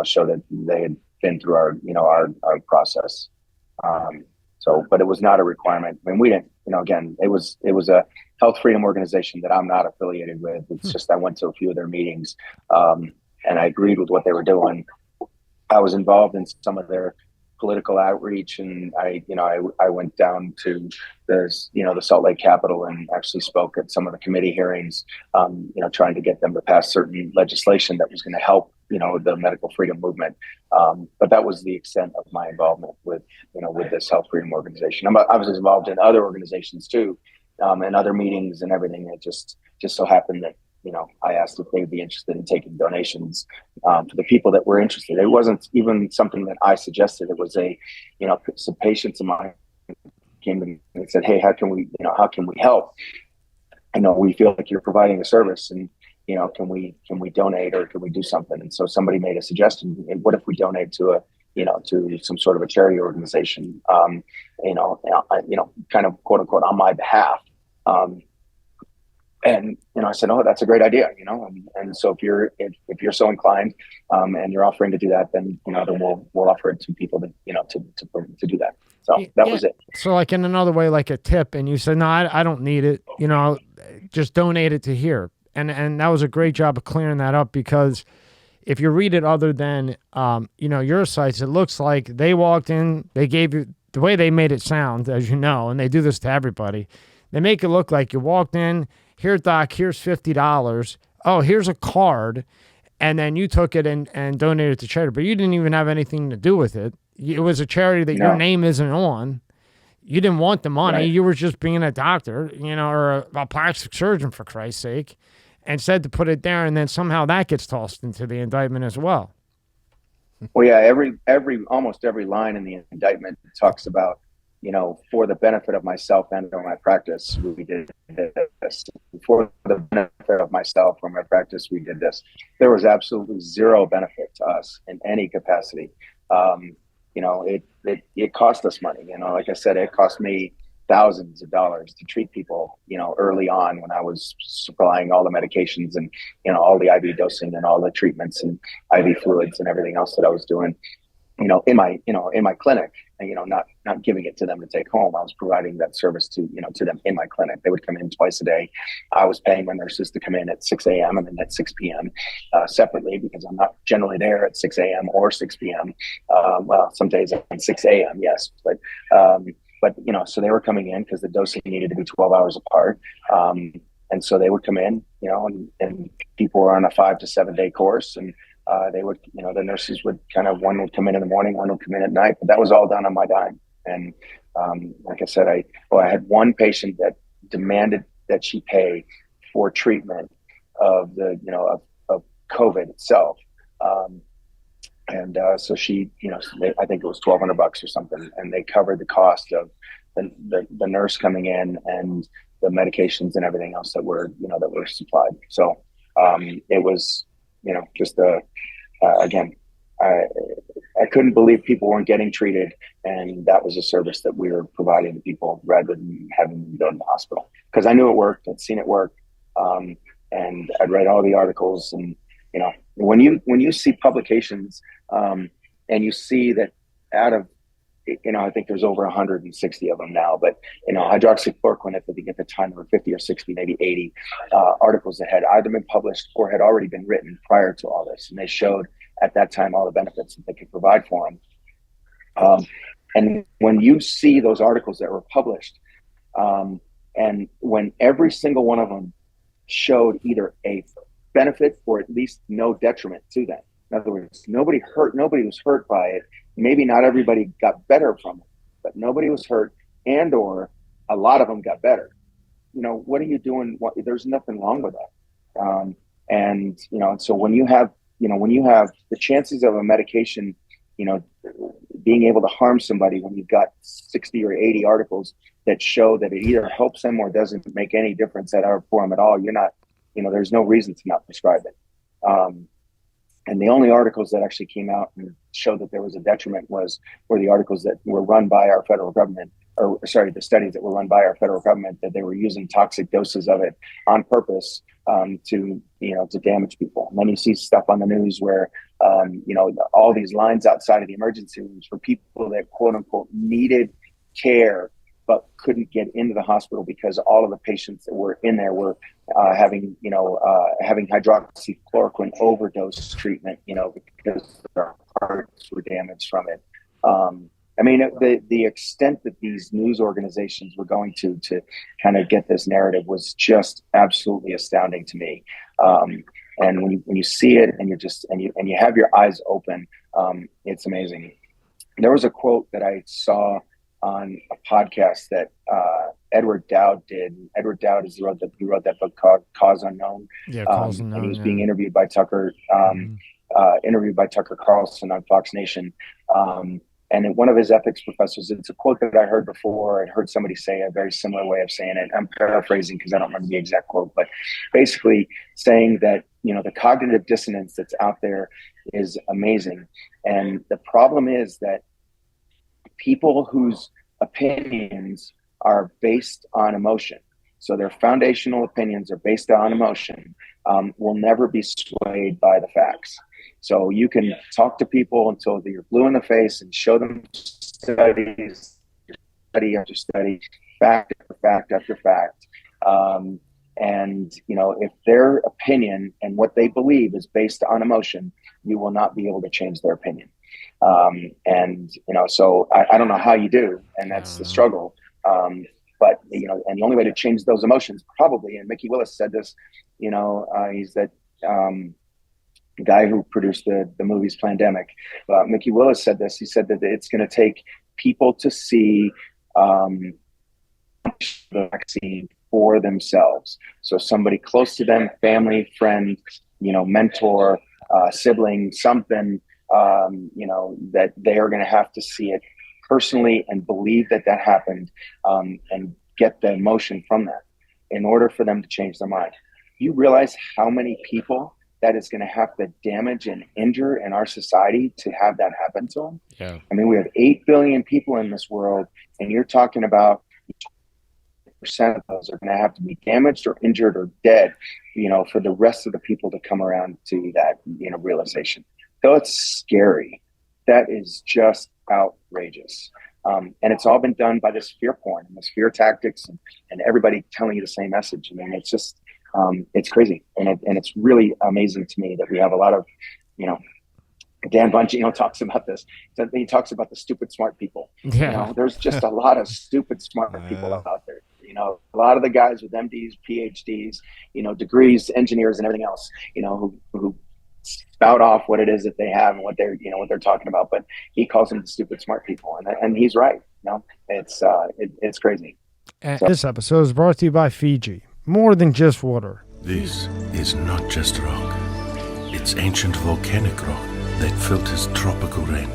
show that they had been through our process. But it was not a requirement. I mean, we didn't, again, it was a health freedom organization that I'm not affiliated with. It's just, I went to a few of their meetings, and I agreed with what they were doing. I was involved in some of their political outreach, and I went down to the Salt Lake Capitol and actually spoke at some of the committee hearings, trying to get them to pass certain legislation that was going to help, the medical freedom movement. But that was the extent of my involvement with this health freedom organization. I was involved in other organizations too, and other meetings and everything. It just so happened that, I asked if they would be interested in taking donations for the people that were interested. It wasn't even something that I suggested. It was some patients of mine came to me and said, "Hey, how can we help? We feel like you're providing a service, and can we donate, or can we do something?" And so somebody made a suggestion. What if we donate to to some sort of a charity organization, kind of quote unquote on my behalf. And I said, "Oh, that's a great idea." And so if you're so inclined, and you're offering to do that, then then we'll offer it to people that to do that. So that was it. So like in another way, like a tip, and you said, "No, I don't need it. Just donate it to here." And that was a great job of clearing that up, because if you read it other than your sites, it looks like they walked in, they gave you the way they made it sound, as you know, and they do this to everybody, they make it look like you walked in, here, doc, here's $50. Oh, here's a card. And then you took it and donated it to charity, but you didn't even have anything to do with it. It was a charity that your No. name isn't on. You didn't want the money. Right. You were just being a doctor, or a plastic surgeon, for Christ's sake, and said to put it there. And then somehow that gets tossed into the indictment as well. Well, yeah, almost every line in the indictment talks about, for the benefit of myself and or my practice, we did this. For the benefit of myself or my practice, we did this. There was absolutely zero benefit to us in any capacity. It cost us money. Like I said, it cost me thousands of dollars to treat people, early on when I was supplying all the medications and, all the IV dosing and all the treatments and IV fluids and everything else that I was doing, in my clinic, and, not giving it to them to take home. I was providing that service to them in my clinic. They would come in twice a day. I was paying my nurses to come in at 6 a.m. and then at 6 p.m. Separately, because I'm not generally there at 6 a.m. or 6 p.m. Well, some days at 6 a.m. Yes, but so they were coming in because the dosing needed to be 12 hours apart. And so they would come in, and people were on a 5 to 7 day course, and they would, the nurses would one would come in the morning, one would come in at night, but that was all done on my dime. And like I said, I had one patient that demanded that she pay for treatment of the, of COVID itself. So she, I think it was $1,200 or something, and they covered the cost of the nurse coming in and the medications and everything else that were supplied. So it was, just again, I couldn't believe people weren't getting treated, and that was a service that we were providing to people rather than having them go to the hospital. Because I knew it worked, I'd seen it work, and I'd read all the articles. And when you see publications, and you see that out of, I think there's over 160 of them now, but hydroxychloroquine at the time there were 50 or 60, maybe 80 articles that had either been published or had already been written prior to all this, and they showed at that time all the benefits that they could provide for them. And when you see those articles that were published, and when every single one of them showed either a benefit or at least no detriment to them. In other words, nobody was hurt by it. Maybe not everybody got better from it, but nobody was hurt, and or a lot of them got better. What are you doing? There's nothing wrong with that. And so when you have the chances of a medication, being able to harm somebody, when you've got 60 or 80 articles that show that it either helps them or doesn't make any difference for them at all, you're not, there's no reason to not prescribe it. And the only articles that actually came out and showed that there was a detriment were the articles that were run by our federal government, the studies that were run by our federal government, that they were using toxic doses of it on purpose to damage people. And then you see stuff on the news where, all these lines outside of the emergency rooms for people that quote unquote needed care but couldn't get into the hospital because all of the patients that were in there were having hydroxychloroquine overdose treatment, because their hearts were damaged from it. The extent that these news organizations were going to kind of get this narrative was just absolutely astounding to me. And when you see it and you have your eyes open, it's amazing. There was a quote that I saw on a podcast that Edward Dowd did. Edward Dowd he wrote that book called Cause Unknown. Yeah, Cause Unknown. And he was being interviewed by Tucker Carlson on Fox Nation. And in one of his ethics professors, it's a quote that I heard before. I'd heard somebody say a very similar way of saying it. I'm paraphrasing because I don't remember the exact quote, but basically saying that, the cognitive dissonance that's out there is amazing. And the problem is that people whose opinions are based on emotion, so their foundational opinions are based on emotion, will never be swayed by the facts. So you can talk to people until you're blue in the face and show them studies, study after study, fact after fact after fact. If their opinion and what they believe is based on emotion, you will not be able to change their opinion. And, so I don't know how you do, and I that's don't the know. struggle. But, and the only way to change those emotions probably, and Mickey Willis said this, he's that guy who produced the movies Plandemic. Mickey Willis said this. He said that it's going to take people to see the vaccine for themselves. So somebody close to them, family, friend, mentor, sibling, something, that they are going to have to see it personally and believe that happened, and get the emotion from that in order for them to change their mind. You realize how many people that is going to have to damage and injure in our society to have that happen to them? Yeah. I mean, we have 8 billion people in this world, and you're talking about percent of those are going to have to be damaged or injured or dead, for the rest of the people to come around to that, realization. So it's scary. That is just outrageous. And it's all been done by this fear porn and this fear tactics, and everybody telling you the same message. I mean, it's just, it's crazy. And it's really amazing to me that we have a lot of, Dan Bongino talks about this. He talks about the stupid, smart people. Yeah. There's just a lot of stupid, smart people out there. A lot of the guys with MDs, PhDs, degrees, engineers, and everything else, who spout off what it is that they have and what they're talking about. But he calls them the stupid, smart people, and he's right. It's crazy. And this episode is brought to you by Fiji. More than just water. This is not just rock. It's ancient volcanic rock that filters tropical rain,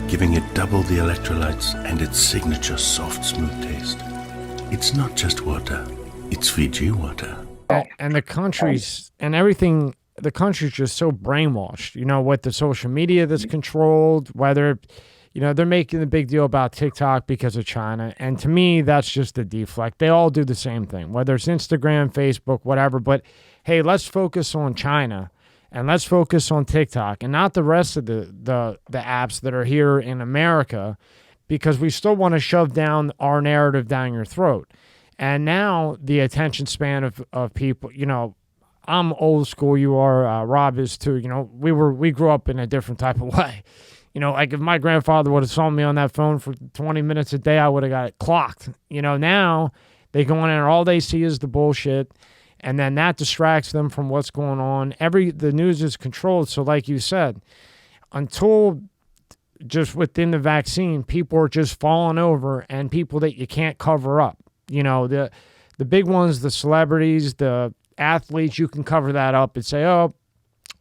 giving it double the electrolytes and its signature soft, smooth taste. It's not just water. It's Fiji water. And the countries and everything, the country's just so brainwashed, with the social media that's controlled, whether, they're making a big deal about TikTok because of China. And to me, that's just a deflect. They all do the same thing, whether it's Instagram, Facebook, whatever. But hey, let's focus on China and let's focus on TikTok and not the rest of the apps that are here in America, because we still want to shove down our narrative down your throat. And now the attention span of people, I'm old school, you are, Rob is too, we grew up in a different type of way. Like if my grandfather would have saw me on that phone for 20 minutes a day, I would have got it clocked. Now they go in and all they see is the bullshit, and then that distracts them from what's going on. The news is controlled. So like you said, until just within the vaccine, people are just falling over, and people that you can't cover up. The big ones, the celebrities, the athletes, you can cover that up and say, oh,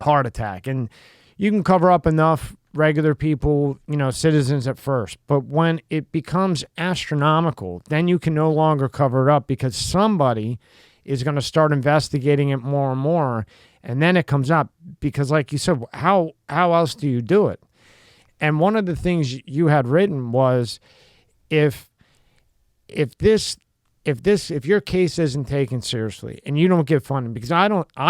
heart attack. And you can cover up enough regular people, citizens at first. But when it becomes astronomical, then you can no longer cover it up, because somebody is going to start investigating it more and more. And then it comes up, because like you said, how else do you do it? And one of the things you had written was, if your case isn't taken seriously and you don't get funding, because I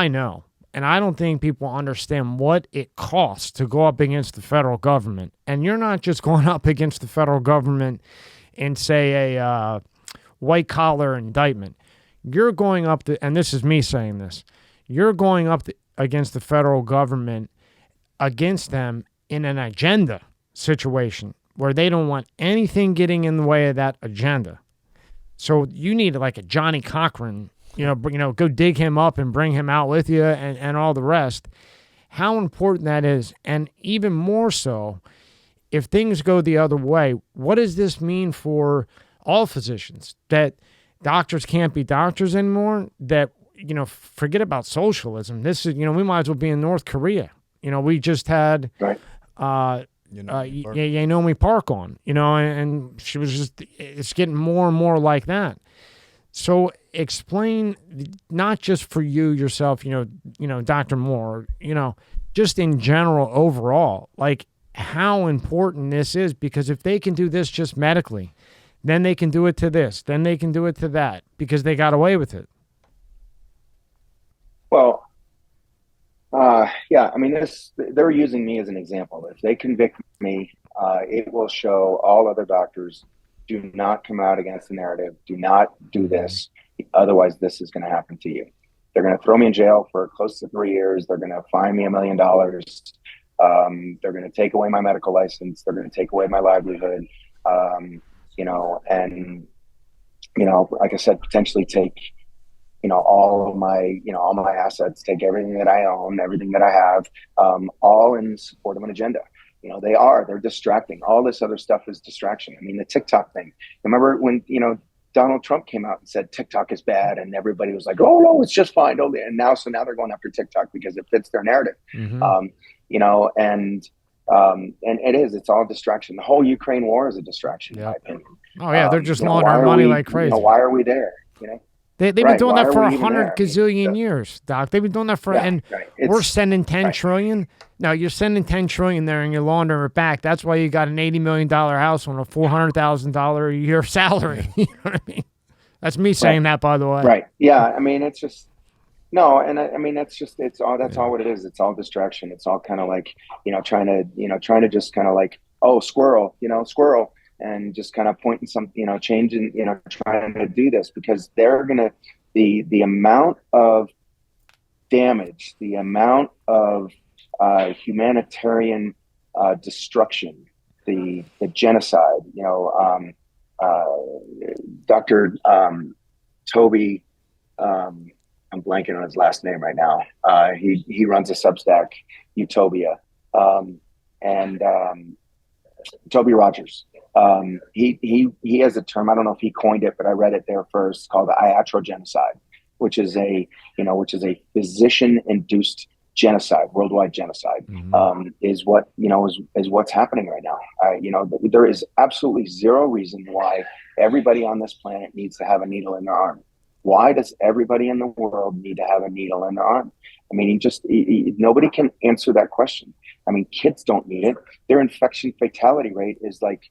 know, and I don't think people understand what it costs to go up against the federal government. And you're not just going up against the federal government in, say, a white collar indictment. You're going up and this is me saying this, you're going up against the federal government, against them in an agenda situation where they don't want anything getting in the way of that agenda. So you need like a Johnny Cochran, go dig him up and bring him out with you, and all the rest. How important that is. And even more so, if things go the other way, what does this mean for all physicians? That doctors can't be doctors anymore? That, forget about socialism. This is, we might as well be in North Korea. We just had Naomi Park on, and she was just, it's getting more and more like that. So explain, not just for you yourself, Dr. Moore, just in general overall, like how important this is, because if they can do this just medically, then they can do it to this, then they can do it to that, because they got away with it. Well, I mean, they're using me as an example. If they convict me, it will show all other doctors, do not come out against the narrative. Do not do this. Otherwise, this is going to happen to you. They're going to throw me in jail for close to 3 years. They're going to fine me $1 million. They're going to take away my medical license. They're going to take away my livelihood. And like I said, potentially take, all my assets, take everything that I own, everything that I have, all in support of an agenda. They're distracting. All this other stuff is distraction. I mean, the TikTok thing. Remember when, Donald Trump came out and said TikTok is bad, and everybody was like, "Oh no, it's just fine." And now they're going after TikTok because it fits their narrative. Mm-hmm. And it is. It's all distraction. The whole Ukraine war is a distraction, in my opinion. Oh yeah, they're just laundering money like crazy. Why are we there? They've been doing that for 100 gazillion years, Doc. They've been doing that for, we're sending 10 trillion. Now you're sending 10 trillion there and you're laundering it back. That's why you got an $80 million house on a $400,000 a year salary. You know what I mean? That's me saying that, by the way. Right. Yeah. I mean, it's just, no. And I mean, that's all what it is. It's all distraction. It's all kind of like, trying to just kind of like, oh, squirrel, and just kind of pointing some, changing, trying to do this because they're going to, the amount of damage, the amount of humanitarian destruction, the genocide, Dr. Toby, I'm blanking on his last name right now. He runs a Substack, Utopia, and Toby Rogers. He has a term. I don't know if he coined it, but I read it there first, called the iatrogenocide, which is a physician-induced genocide, worldwide genocide. Mm-hmm. Is what's happening right now. There is absolutely zero reason why everybody on this planet needs to have a needle in their arm. Why does everybody in the world need to have a needle in their arm? I mean, nobody can answer that question. I mean, kids don't need it. Their infection fatality rate is like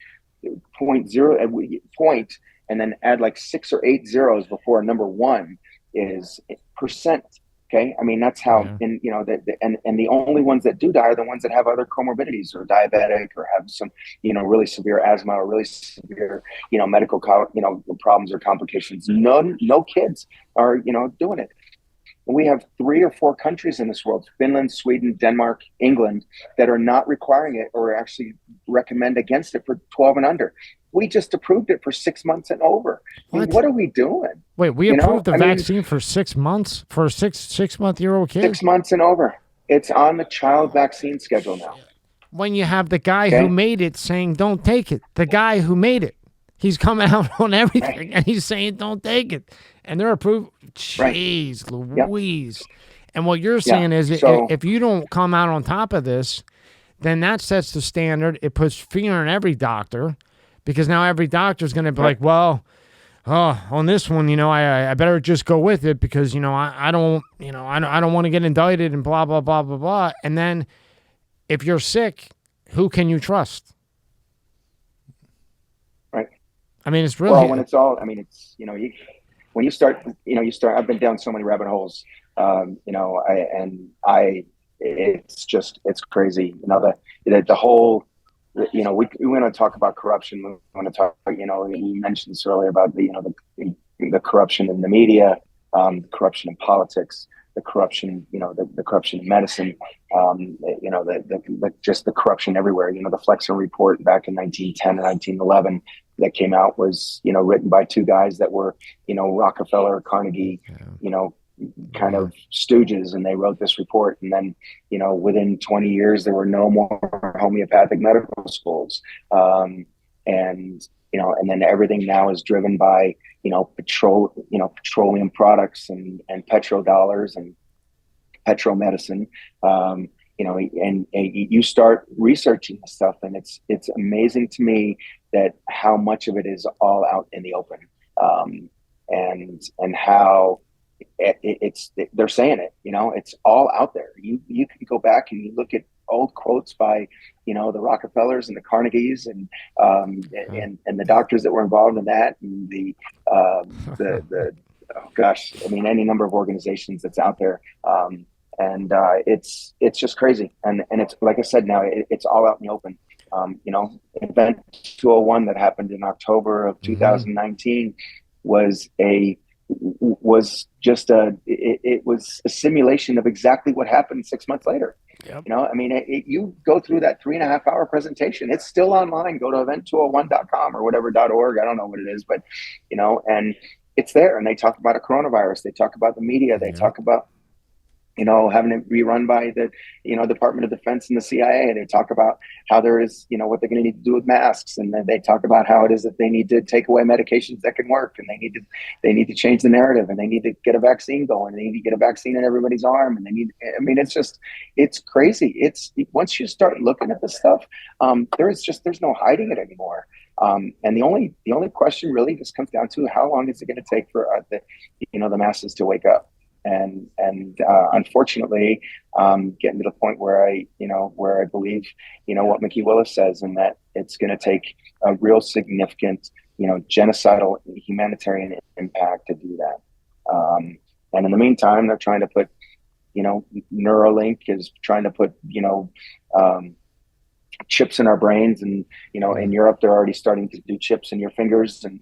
0.0 and then add like 6 or 8 zeros before number 1 is percent. Okay. I mean, that's how, and the only ones that do die are the ones that have other comorbidities or diabetic or have some, really severe asthma or really severe, medical, problems or complications. No kids are, doing it. We have 3 or 4 countries in this world, Finland, Sweden, Denmark, England, that are not requiring it or actually recommend against it for 12 and under. We just approved it for 6 months and over. What are we doing? Wait, we approved the vaccine for 6 months for a six-month-year-old kid? 6 months and over. It's on the child vaccine schedule now. When you have the guy who made it saying don't take it, the guy who made it, he's coming out on everything and he's saying don't take it, and they're approved. Jeez, Louise. Yep. And what you're saying is, if you don't come out on top of this, then that sets the standard. It puts fear in every doctor. Because now every doctor is going to be like, well, on this one, I better just go with it because, I don't want to get indicted and blah, blah, blah, blah, blah. And then if you're sick, who can you trust? Right. I mean, it's really. Well, when it's all, I mean, it's, when you start, I've been down so many rabbit holes, it's crazy. The whole, we want to talk about corruption. We want to talk, you mentioned this earlier about the corruption in the media, the corruption in politics, the corruption, the corruption in medicine, just the corruption everywhere. The Flexner report back in 1910 and 1911 that came out was, written by 2 guys that were, Rockefeller, Carnegie, kind of stooges, and they wrote this report. And then, within 20 years, there were no more homeopathic medical schools. And then everything now is driven by, petroleum products and petrodollars and petromedicine. And you start researching this stuff, and it's amazing to me that how much of it is all out in the open, and how they're saying it, it's all out there. You can go back and you look at old quotes by, the Rockefellers and the Carnegies and the doctors that were involved in that, and any number of organizations that's out there. It's just crazy. And it's, like I said, now it's all out in the open. Event 201 that happened in October of 2019 was a was just it was a simulation of exactly what happened 6 months later. Yep. You know, I mean, you go through that 3.5 hour presentation. It's still online. Go to event201.com or whatever.org. I don't know what it is, but, you know, and it's there. And they talk about a coronavirus. They talk about the media. They talk about, you know, having it rerun by the, you know, Department of Defense and the CIA. They talk about how there is, you know, what they're going to need to do with masks. And then they talk about how it is that they need to take away medications that can work. And they need to change the narrative, and they need to get a vaccine going. They need to get a vaccine in everybody's arm. And I mean, it's crazy. Once you start looking at this stuff, there's no hiding it anymore. And the only question really just comes down to how long is it going to take for the masses to wake up? And unfortunately, getting to the point where I believe, you know, what Mickey Willis says, and that it's going to take a real significant, you know, genocidal humanitarian impact to do that. And in the meantime, they're trying to put, you know, Neuralink is trying to put, you know, chips in our brains, and, you know, in Europe, they're already starting to do chips in your fingers and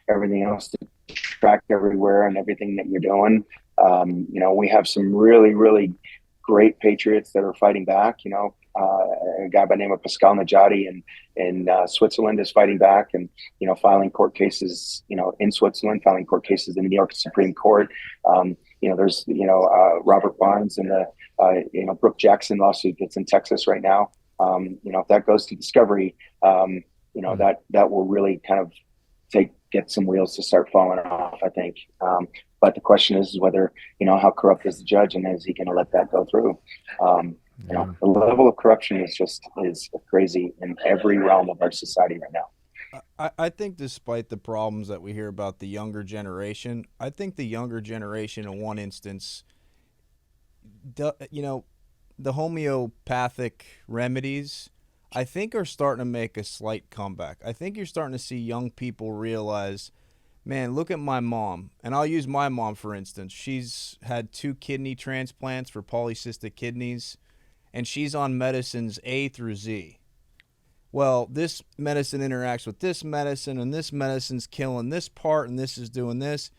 everything else to track everywhere and everything that you're doing. You know, we have some really, really great patriots that are fighting back. You know, a guy by the name of Pascal Najati in Switzerland is fighting back, and, you know, filing court cases, you know, in Switzerland, filing court cases in the New York Supreme Court. You know, there's, you know, Robert Barnes and the, you know, Brooke Jackson lawsuit that's in Texas right now. You know, if that goes to discovery, you know, that will really kind of get some wheels to start falling off, I think. But the question is whether, you know, how corrupt is the judge, and is he going to let that go through? You know, the level of corruption is crazy in every realm of our society right now. I think despite the problems that we hear about the younger generation, I think the younger generation in one instance, you know, the homeopathic remedies, I think, are starting to make a slight comeback. I think you're starting to see young people realize, man, look at my mom. And I'll use my mom, for instance. She's had 2 kidney transplants for polycystic kidneys, and she's on medicines A through Z. Well, this medicine interacts with this medicine, and this medicine's killing this part, and this is doing this.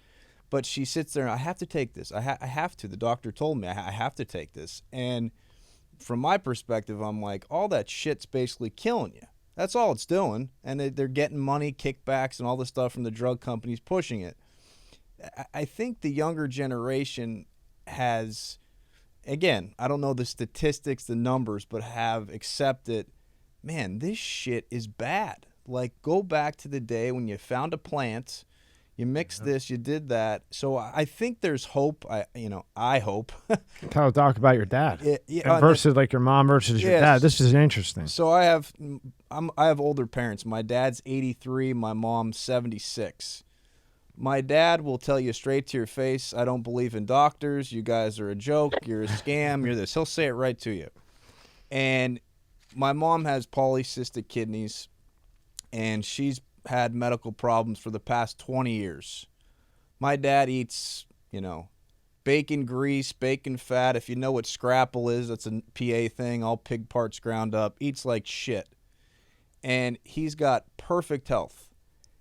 But she sits there, and I have to take this. I have to. The doctor told me I have to take this. And from my perspective, I'm like, all that shit's basically killing you. That's all it's doing. And they're getting money, kickbacks, and all this stuff from the drug companies pushing it. I think the younger generation has, again, I don't know the statistics, the numbers, but have accepted, man, this shit is bad. Like, go back to the day when you found a plant, you mixed this, you did that. So I think there's hope. I hope. Talk about your dad versus like your mom versus your dad. This is interesting. So I have older parents. My dad's 83. My mom's 76. My dad will tell you straight to your face, I don't believe in doctors. You guys are a joke. You're a scam. You're this. He'll say it right to you. And my mom has polycystic kidneys, and she's had medical problems for the past 20 years. My dad eats, you know, bacon grease, bacon fat. If you know what scrapple is, that's a PA thing, all pig parts ground up. Eats like shit. And he's got perfect health.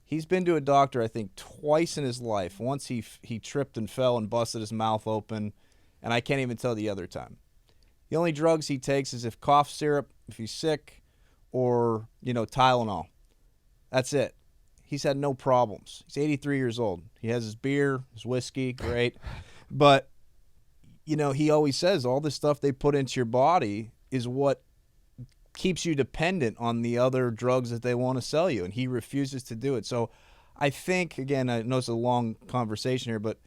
He's been to a doctor, I think, twice in his life. Once he tripped and fell and busted his mouth open, and I can't even tell the other time. The only drugs he takes is if cough syrup, if he's sick, or, you know, Tylenol. That's it. He's had no problems. He's 83 years old. He has his beer, his whiskey, great. But, you know, he always says all the stuff they put into your body is what keeps you dependent on the other drugs that they want to sell you, and he refuses to do it. So I think, again, I know it's a long conversation here, but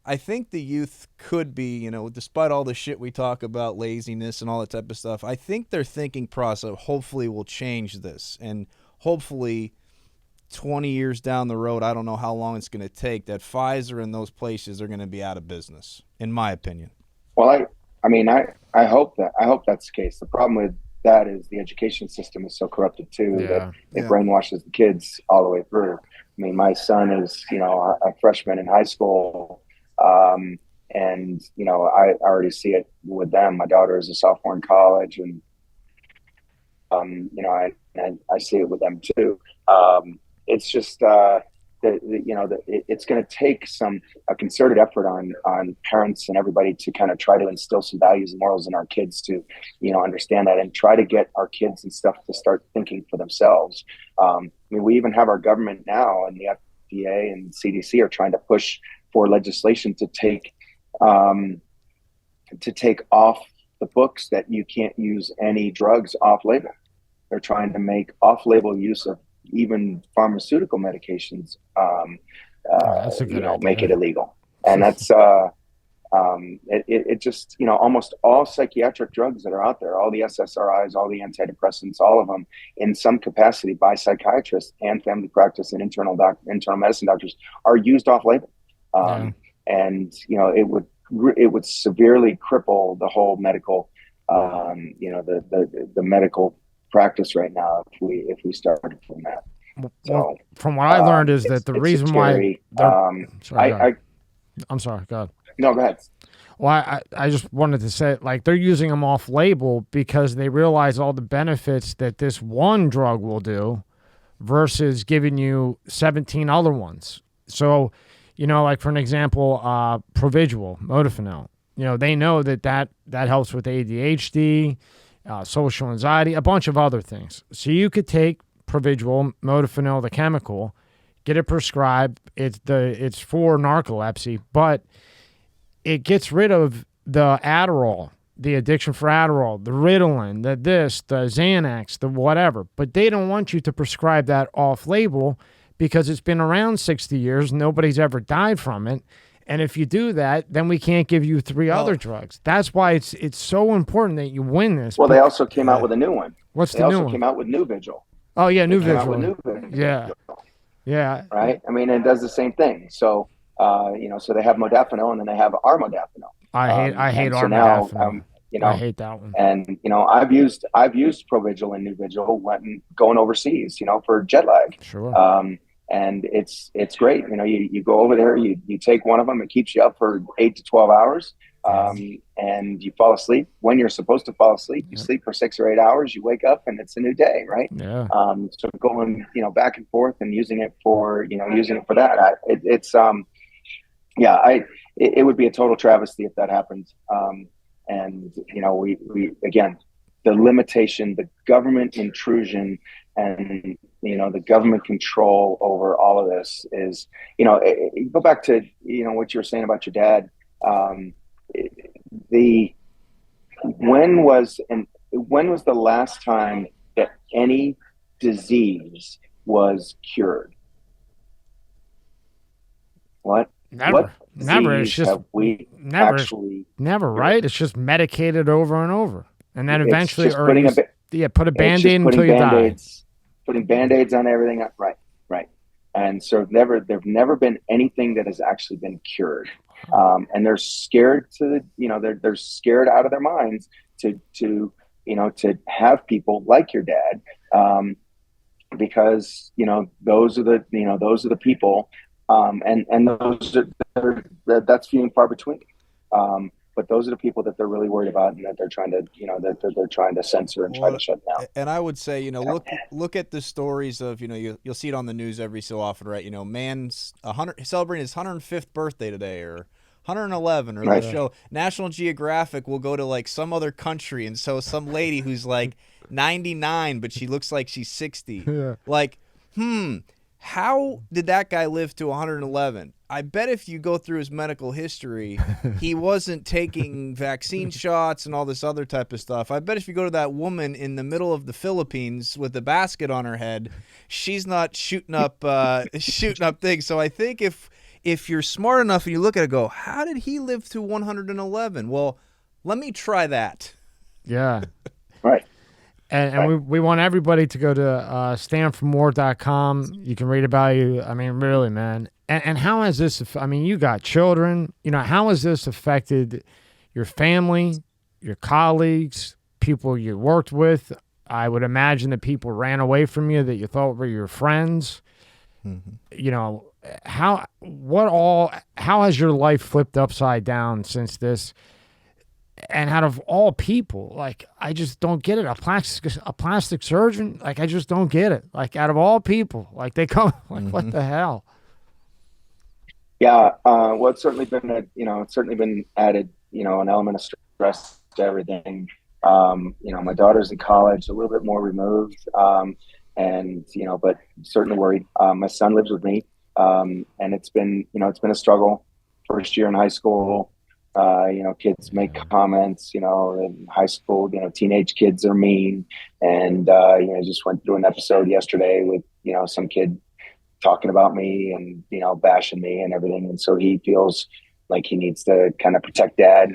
I think the youth could be, you know, despite all the shit we talk about, laziness and all that type of stuff, I think their thinking process hopefully will change this, and hopefully 20 years down the road, I don't know how long it's going to take, that Pfizer and those places are going to be out of business, in my opinion. Well, I hope that's the case. The problem with that is the education system is so corrupted too that it brainwashes the kids all the way through. I mean, my son is, you know, a freshman in high school, and, you know, I already see it with them. My daughter is a sophomore in college, and you know, I see it with them too. It's just it's going to take a concerted effort on parents and everybody to kind of try to instill some values and morals in our kids to, understand that and try to get our kids and stuff to start thinking for themselves. I mean, we even have our government now, and the FDA and CDC are trying to push for legislation to take off the books that you can't use any drugs off label. They're trying to make off label use of even pharmaceutical medications, That's a good idea. make it illegal. And that's, it just, almost all psychiatric drugs that are out there, all the SSRIs, all the antidepressants, all of them in some capacity by psychiatrists and family practice and internal medicine doctors are used off label. And, it would severely cripple the whole medical, the medical practice right now if we started from that. So from what I learned is that the reason why I'm sorry, go ahead. No, go ahead. Well, I just wanted to say, like, they're using them off label because they realize all the benefits that this one drug will do versus giving you 17 other ones. So, like for an example, Provigil, modafinil, they know that helps with ADHD, social anxiety, a bunch of other things. So you could take Provigil, modafinil, the chemical, get it prescribed. It's for narcolepsy, but it gets rid of the Adderall, the addiction for Adderall, the Ritalin, the Xanax, the whatever. But they don't want you to prescribe that off label because it's been around 60 years. Nobody's ever died from it. And if you do that, then we can't give you three other drugs. That's why it's so important that you win this. Well, they also came out with a new one. What's the new one? They also came out with New Vigil. Oh, yeah, New Vigil. Yeah. Yeah. Right? I mean, it does the same thing. So, so they have modafinil and then they have armodafinil. I hate armodafinil. Now, I hate that one. And, I've used Provigil and New Vigil when going overseas, for jet lag. Sure. And it's great. You go over there, you take one of them, it keeps you up for 8 to 12 hours. And you fall asleep when you're supposed to fall asleep. You sleep for 6 or 8 hours, you wake up and it's a new day. Right. Yeah. So going, back and forth and using it for that, it would be a total travesty if that happened. And we again, the limitation, the government intrusion and, the government control over all of this is, go back to, what you were saying about your dad. When was the last time that any disease was cured? What? Never. It's just never, right? It's just medicated over and over, and then eventually, put a Band-Aid until you die. Putting Band-Aids on everything. Right. And so there've never been anything that has actually been cured. And they're scared they're scared out of their minds to have people like your dad, because those are the people, and that's few and far between. But those are the people that they're really worried about and that they're trying to that they're trying to censor and try to shut down. And I would say look at the stories of you'll see it on the news every so often, right? Man's celebrating his 105th birthday today, or 111, or right. They'll show National Geographic will go to like some other country and show some lady who's like 99 but she looks like she's 60. Yeah. Like, how did that guy live to 111? I bet if you go through his medical history, he wasn't taking vaccine shots and all this other type of stuff. I bet if you go to that woman in the middle of the Philippines with the basket on her head, she's not shooting up things. So I think if you're smart enough and you look at it and go, how did he live to 111? Well, let me try that. Yeah. Right. And we want everybody to go to standformore.com. You can read about you. I mean, really, man. And how has this, you got children, how has this affected your family, your colleagues, people you worked with? I would imagine that people ran away from you that you thought were your friends. Mm-hmm. How has your life flipped upside down since this? And out of all people, like, I just don't get it. A plastic surgeon, like, I just don't get it. Like, out of all people, like, they come, like, what the hell? Yeah, well, it's certainly been it's certainly been added, an element of stress to everything. My daughter's in college, a little bit more removed, and but certainly worried. My son lives with me, and it's been a struggle. First year in high school, kids make comments, in high school, teenage kids are mean, and I just went through an episode yesterday with some kid talking about me and bashing me and everything, and so he feels like he needs to kind of protect dad,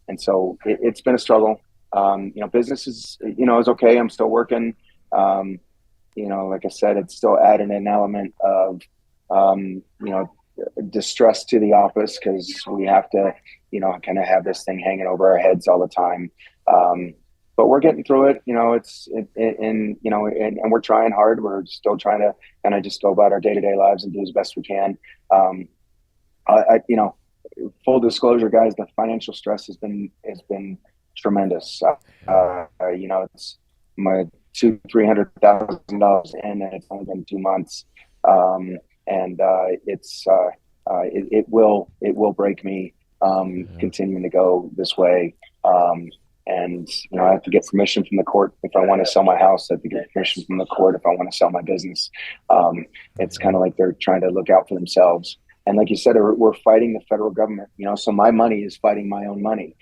and so it's been a struggle. Business is okay. I'm still working. Like I said, it's still adding an element of distress to the office because we have to kind of have this thing hanging over our heads all the time. But we're getting through it. And we're trying hard. We're still trying to kind of just go about our day-to-day lives and do as best we can. Full disclosure, guys, the financial stress has been tremendous. It's my $200,000-$300,000 in, and it's only been 2 months. It will break me continuing to go this way. And I have to get permission from the court if I want to sell my house. I have to get permission from the court if I want to sell my business. It's kind of like they're trying to look out for themselves. And like you said, we're fighting the federal government. So my money is fighting my own money.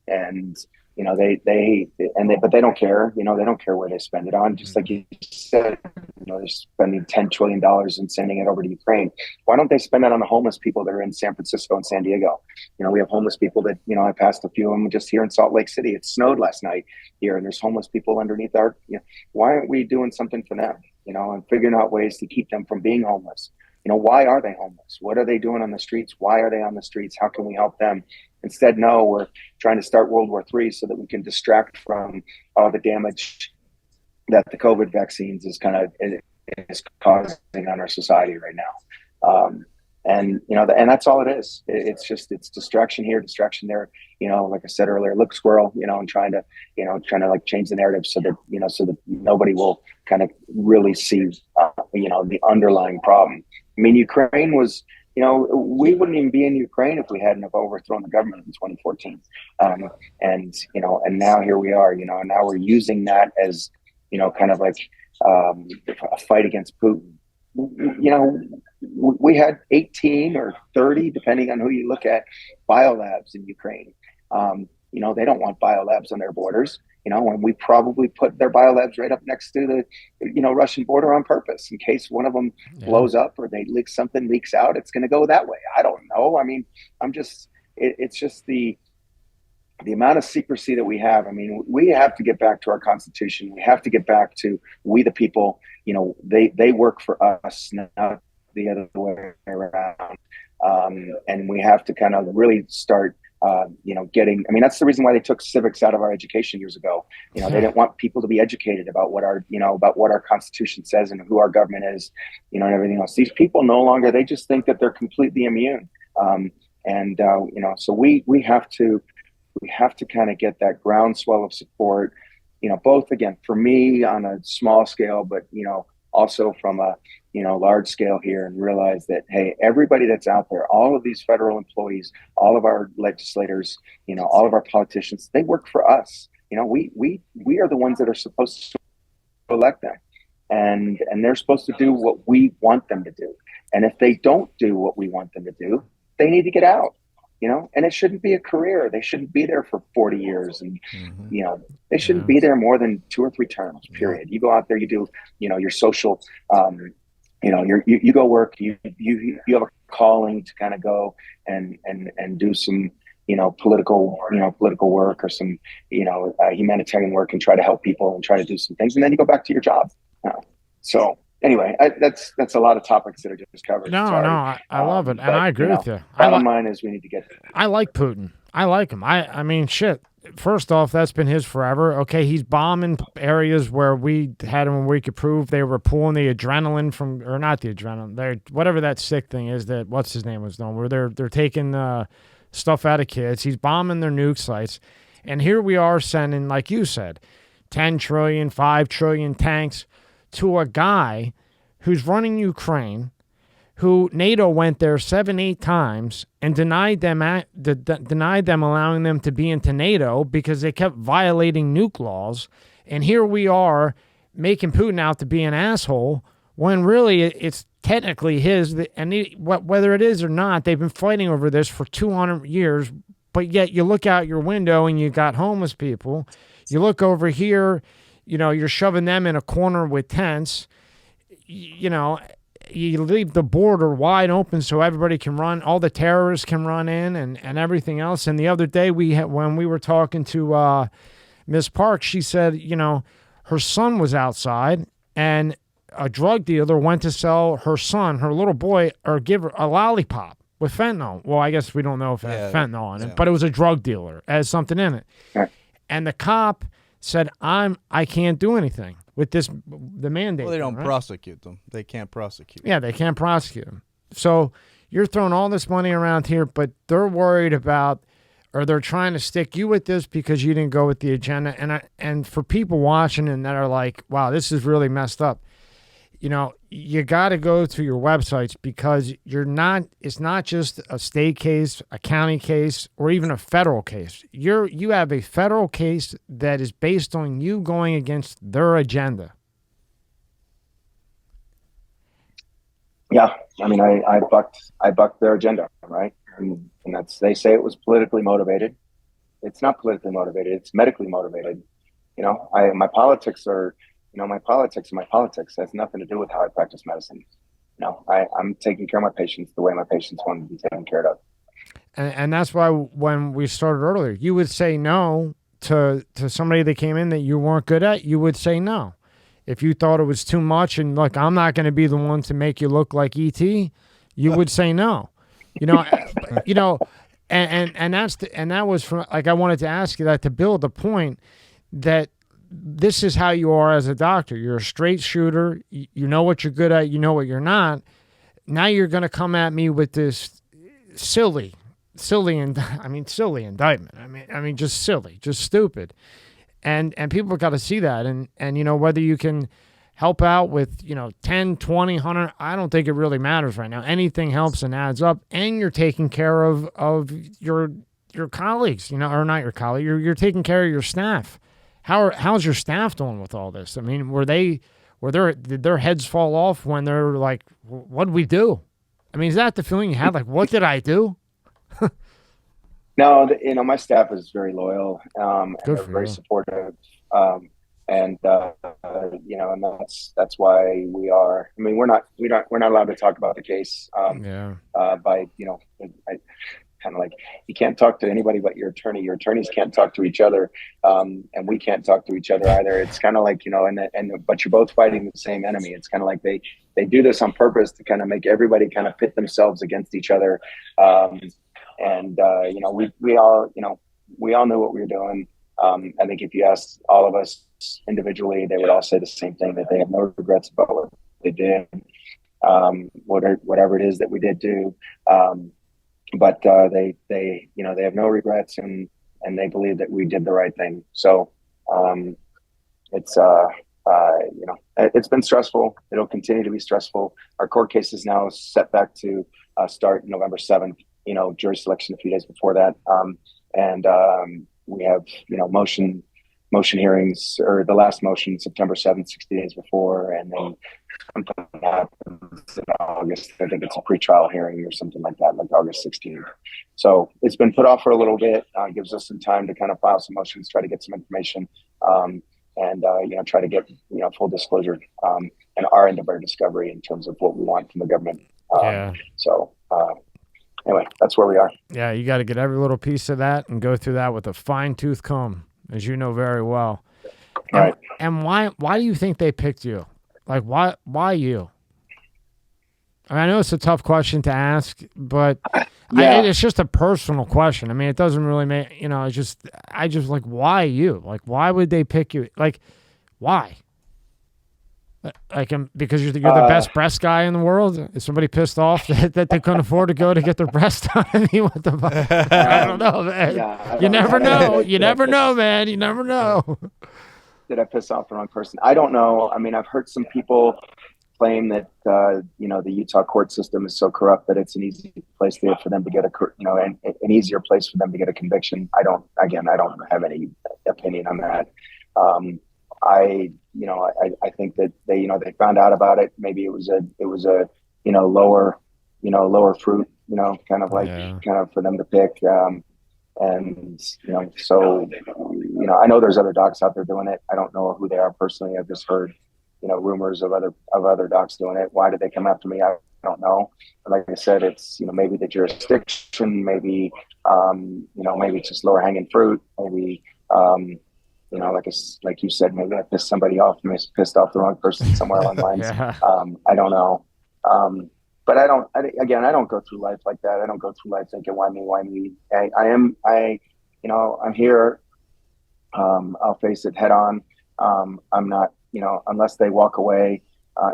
And but they don't care. They don't care where they spend it on. Just like you said, they're spending $10 trillion and sending it over to Ukraine. Why don't they spend it on the homeless people that are in San Francisco and San Diego? We have homeless people that, I passed a few of them just here in Salt Lake City. It snowed last night here, and there's homeless people underneath our, why aren't we doing something for them, and figuring out ways to keep them from being homeless? Why are they homeless? What are they doing on the streets? Why are they on the streets? How can we help them? Instead, no, we're trying to start World War III so that we can distract from all the damage that the COVID vaccines is causing on our society right now. And that's all it is. It's distraction here, distraction there. Like I said earlier, look squirrel, and trying to like change the narrative so that nobody will kind of really see, the underlying problem. I mean, Ukraine was, we wouldn't even be in Ukraine if we hadn't have overthrown the government in 2014. And now here we are, and now we're using that as, kind of like a fight against Putin. We had 18 or 30, depending on who you look at, biolabs in Ukraine. They don't want biolabs on their borders, and we probably put their biolabs right up next to the, Russian border on purpose in case one of them blows up or something leaks out. It's going to go that way. I don't know. I mean, it's just the amount of secrecy that we have. I mean, we have to get back to our Constitution. We have to get back to we the people. They work for us, not the other way around. And we have to kind of really start, getting. I mean, that's the reason why they took civics out of our education years ago. They didn't want people to be educated about what our Constitution says and who our government is, and everything else. These people no longer. They just think that they're completely immune. So we have to kind of get that groundswell of support, both again for me on a small scale, but also from a large scale here, and realize that, hey, everybody that's out there, all of these federal employees, all of our legislators, all of our politicians, they work for us. We are the ones that are supposed to elect them, and they're supposed to do what we want them to do. And if they don't do what we want them to do, they need to get out. And it shouldn't be a career. They shouldn't be there for 40 years. And, they shouldn't be there more than 2 or 3 terms, period. You go out there, you do, your social, you go work, you have a calling to kind of go and do some, political work or some, humanitarian work and try to help people and try to do some things. And then you go back to your job. So anyway, that's a lot of topics that are just covered. No, I love it, and I agree with you. Bottom line is we need to get. I like Putin. I like him. I mean, shit. First off, that's been his forever. Okay, he's bombing areas where we had him when we could prove they were pulling the adrenaline from, or not the adrenaline. They're whatever that sick thing is that what's his name was known. Where they're taking stuff out of kids. He's bombing their nuke sites, and here we are sending, like you said, 10 trillion, 5 trillion tanks to a guy who's running Ukraine, who NATO went there 7-8 times and denied them allowing them to be into NATO because they kept violating nuke laws. And here we are making Putin out to be an asshole when really it's technically his. And whether it is or not, they've been fighting over this for 200 years. But yet you look out your window and you got homeless people. You look over here, you're shoving them in a corner with tents. You leave the border wide open so everybody can run, all the terrorists can run in and everything else. And the other day when we were talking to Ms. Park, she said, her son was outside and a drug dealer went to sell her son, her little boy, or give her a lollipop with fentanyl. Well, I guess we don't know if it had fentanyl on it, but it was a drug dealer. It has something in it. And the cop said, I can't do anything with the mandate. Well, they don't prosecute them. They can't prosecute. Yeah, they can't prosecute them. So you're throwing all this money around here, but they're worried about, or they're trying to stick you with this because you didn't go with the agenda. And for people watching and that are like, wow, this is really messed up. You got to go to your websites because it's not just a state case, a county case, or even a federal case. You have a federal case that is based on you going against their agenda. Yeah. I mean, I bucked their agenda, right? And they say it was politically motivated. It's not politically motivated. It's medically motivated. My politics are, my politics it has nothing to do with how I practice medicine. I'm taking care of my patients the way my patients want to be taken care of. And that's why when we started earlier, you would say no to somebody that came in that you weren't good at. You would say no. If you thought it was too much and look, I'm not going to be the one to make you look like E.T., you would say no. And that was from, like, I wanted to ask you that to build the point that this is how you are as a doctor. You're a straight shooter. You know what you're good at. You know what you're not. Now you're going to come at me with this silly indictment. I mean, just silly, just stupid. And people got to see that. And whether you can help out with, 10, 20, 100, I don't think it really matters right now. Anything helps and adds up. And you're taking care of your colleagues, or not your colleague. You're taking care of your staff. How's your staff doing with all this? I mean, did their heads fall off when they're like, what did we do? I mean, is that the feeling you had? Like, what did I do? No, my staff is very loyal, and they're very supportive. And that's why we are. I mean, we're not allowed to talk about the case. Kind of like, you can't talk to anybody but your attorney. Your attorneys can't talk to each other, and we can't talk to each other either. It's kind of like, but you're both fighting the same enemy. It's kind of like they do this on purpose to kind of make everybody kind of pit themselves against each other. We all knew what we were doing. I think if you asked all of us individually, they would all say the same thing, that they have no regrets about what they did, whatever it is that we did do. But they have no regrets, and they believe that we did the right thing. So it's been stressful. It'll continue to be stressful. Our court case is now set back to start November 7th. Jury selection a few days before that, we have motion hearings, or the last motion September 7th, 60 days before, and then something happens in August. I think it's a pretrial hearing or something like that, like August 16th. So it's been put off for a little bit. Gives us some time to kind of file some motions, try to get some information, and try to get full disclosure and our end of our discovery in terms of what we want from the government. So anyway, that's where we are. Yeah, you got to get every little piece of that and go through that with a fine-tooth comb, as you know very well. Right. And why do you think they picked you? Like, why you? I mean, I know it's a tough question to ask, but it's just a personal question. I mean, it doesn't really make, I just like, why you? Like, why would they pick you? Like, why? Like, because you're the best breast guy in the world? Is somebody pissed off that they couldn't afford to go to get their breast done? I mean, what the fuck? I don't know, man. You never know. You never know, man. You never know. Did I piss off the wrong person? I don't know. I mean, I've heard some people claim that the Utah court system is so corrupt that it's an easy place for them to get an easier place for them to get a conviction. I don't have any opinion on that. I think that they found out about it. Maybe it was a lower fruit, kind of for them to pick. So I know there's other docs out there doing it. I don't know who they are personally. I've just heard, rumors of other docs doing it. Why did they come after me? I don't know. But like I said, it's, maybe the jurisdiction, maybe, maybe it's just lower hanging fruit. Maybe, like you said, maybe I pissed somebody off, pissed off the wrong person somewhere along the lines. Yeah. I don't know. But I don't go through life like that. I don't go through life thinking, why me? I'm here. I'll face it head on. I'm not, unless they walk away,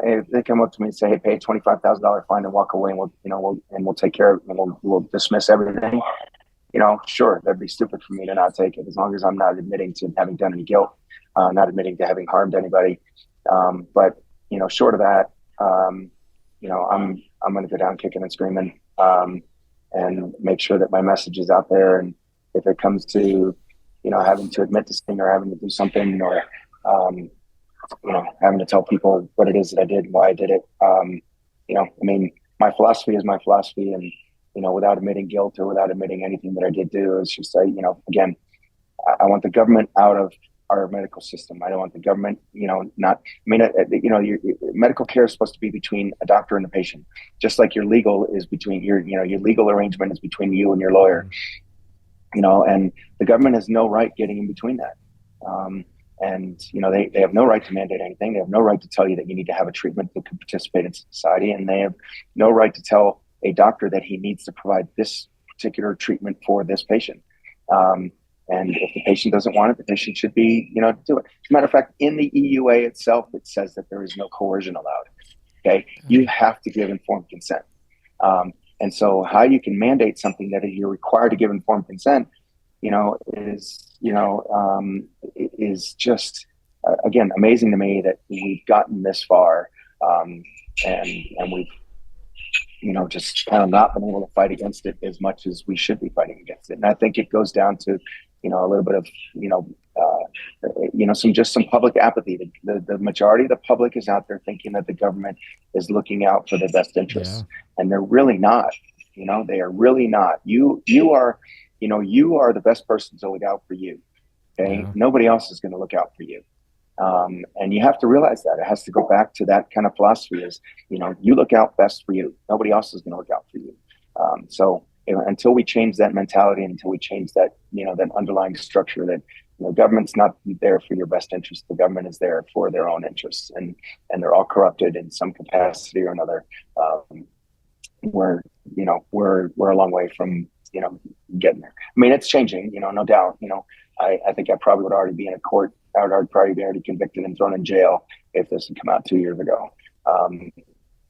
if they come up to me and say, hey, pay a $25,000 fine and walk away, and we'll take care of it, and we'll dismiss everything. Sure, that'd be stupid for me to not take it, as long as I'm not admitting to having done any guilt, not admitting to having harmed anybody. But short of that, I'm going to go down kicking and screaming, and make sure that my message is out there. And if it comes to, having to admit to something or having to do something, or, having to tell people what it is that I did, why I did it. My philosophy is my philosophy, and, without admitting guilt or without admitting anything that I did do, it's just I want the government out of our medical system. I don't want the government, your medical care is supposed to be between a doctor and a patient, just like your legal is between your legal arrangement is between you and your lawyer, and the government has no right getting in between that. They have no right to mandate anything. They have no right to tell you that you need to have a treatment that can participate in society. And they have no right to tell a doctor that he needs to provide this particular treatment for this patient. And if the patient doesn't want it, the patient should be, do it. As a matter of fact, in the EUA itself, it says that there is no coercion allowed. Okay. You have to give informed consent. And so how you can mandate something that you're required to give informed consent, is just, again, amazing to me that we've gotten this far. And we've, just kind of not been able to fight against it as much as we should be fighting against it. And I think it goes down to, a little bit of, some public apathy. The majority of the public is out there thinking that the government is looking out for their best interests, and they're really not. They are really not. You are the best person to look out for you. Okay, nobody else is going to look out for you. And you have to realize that it has to go back to that kind of philosophy is, you look out best for you. Nobody else is going to look out for you. So until we change that mentality, until we change that, that underlying structure that, government's not there for your best interest. The government is there for their own interests, and they're all corrupted in some capacity or another. We're a long way from, getting there. I mean, it's changing, no doubt. I think I probably would already be in a court. I would probably be already convicted and thrown in jail if this had come out 2 years ago.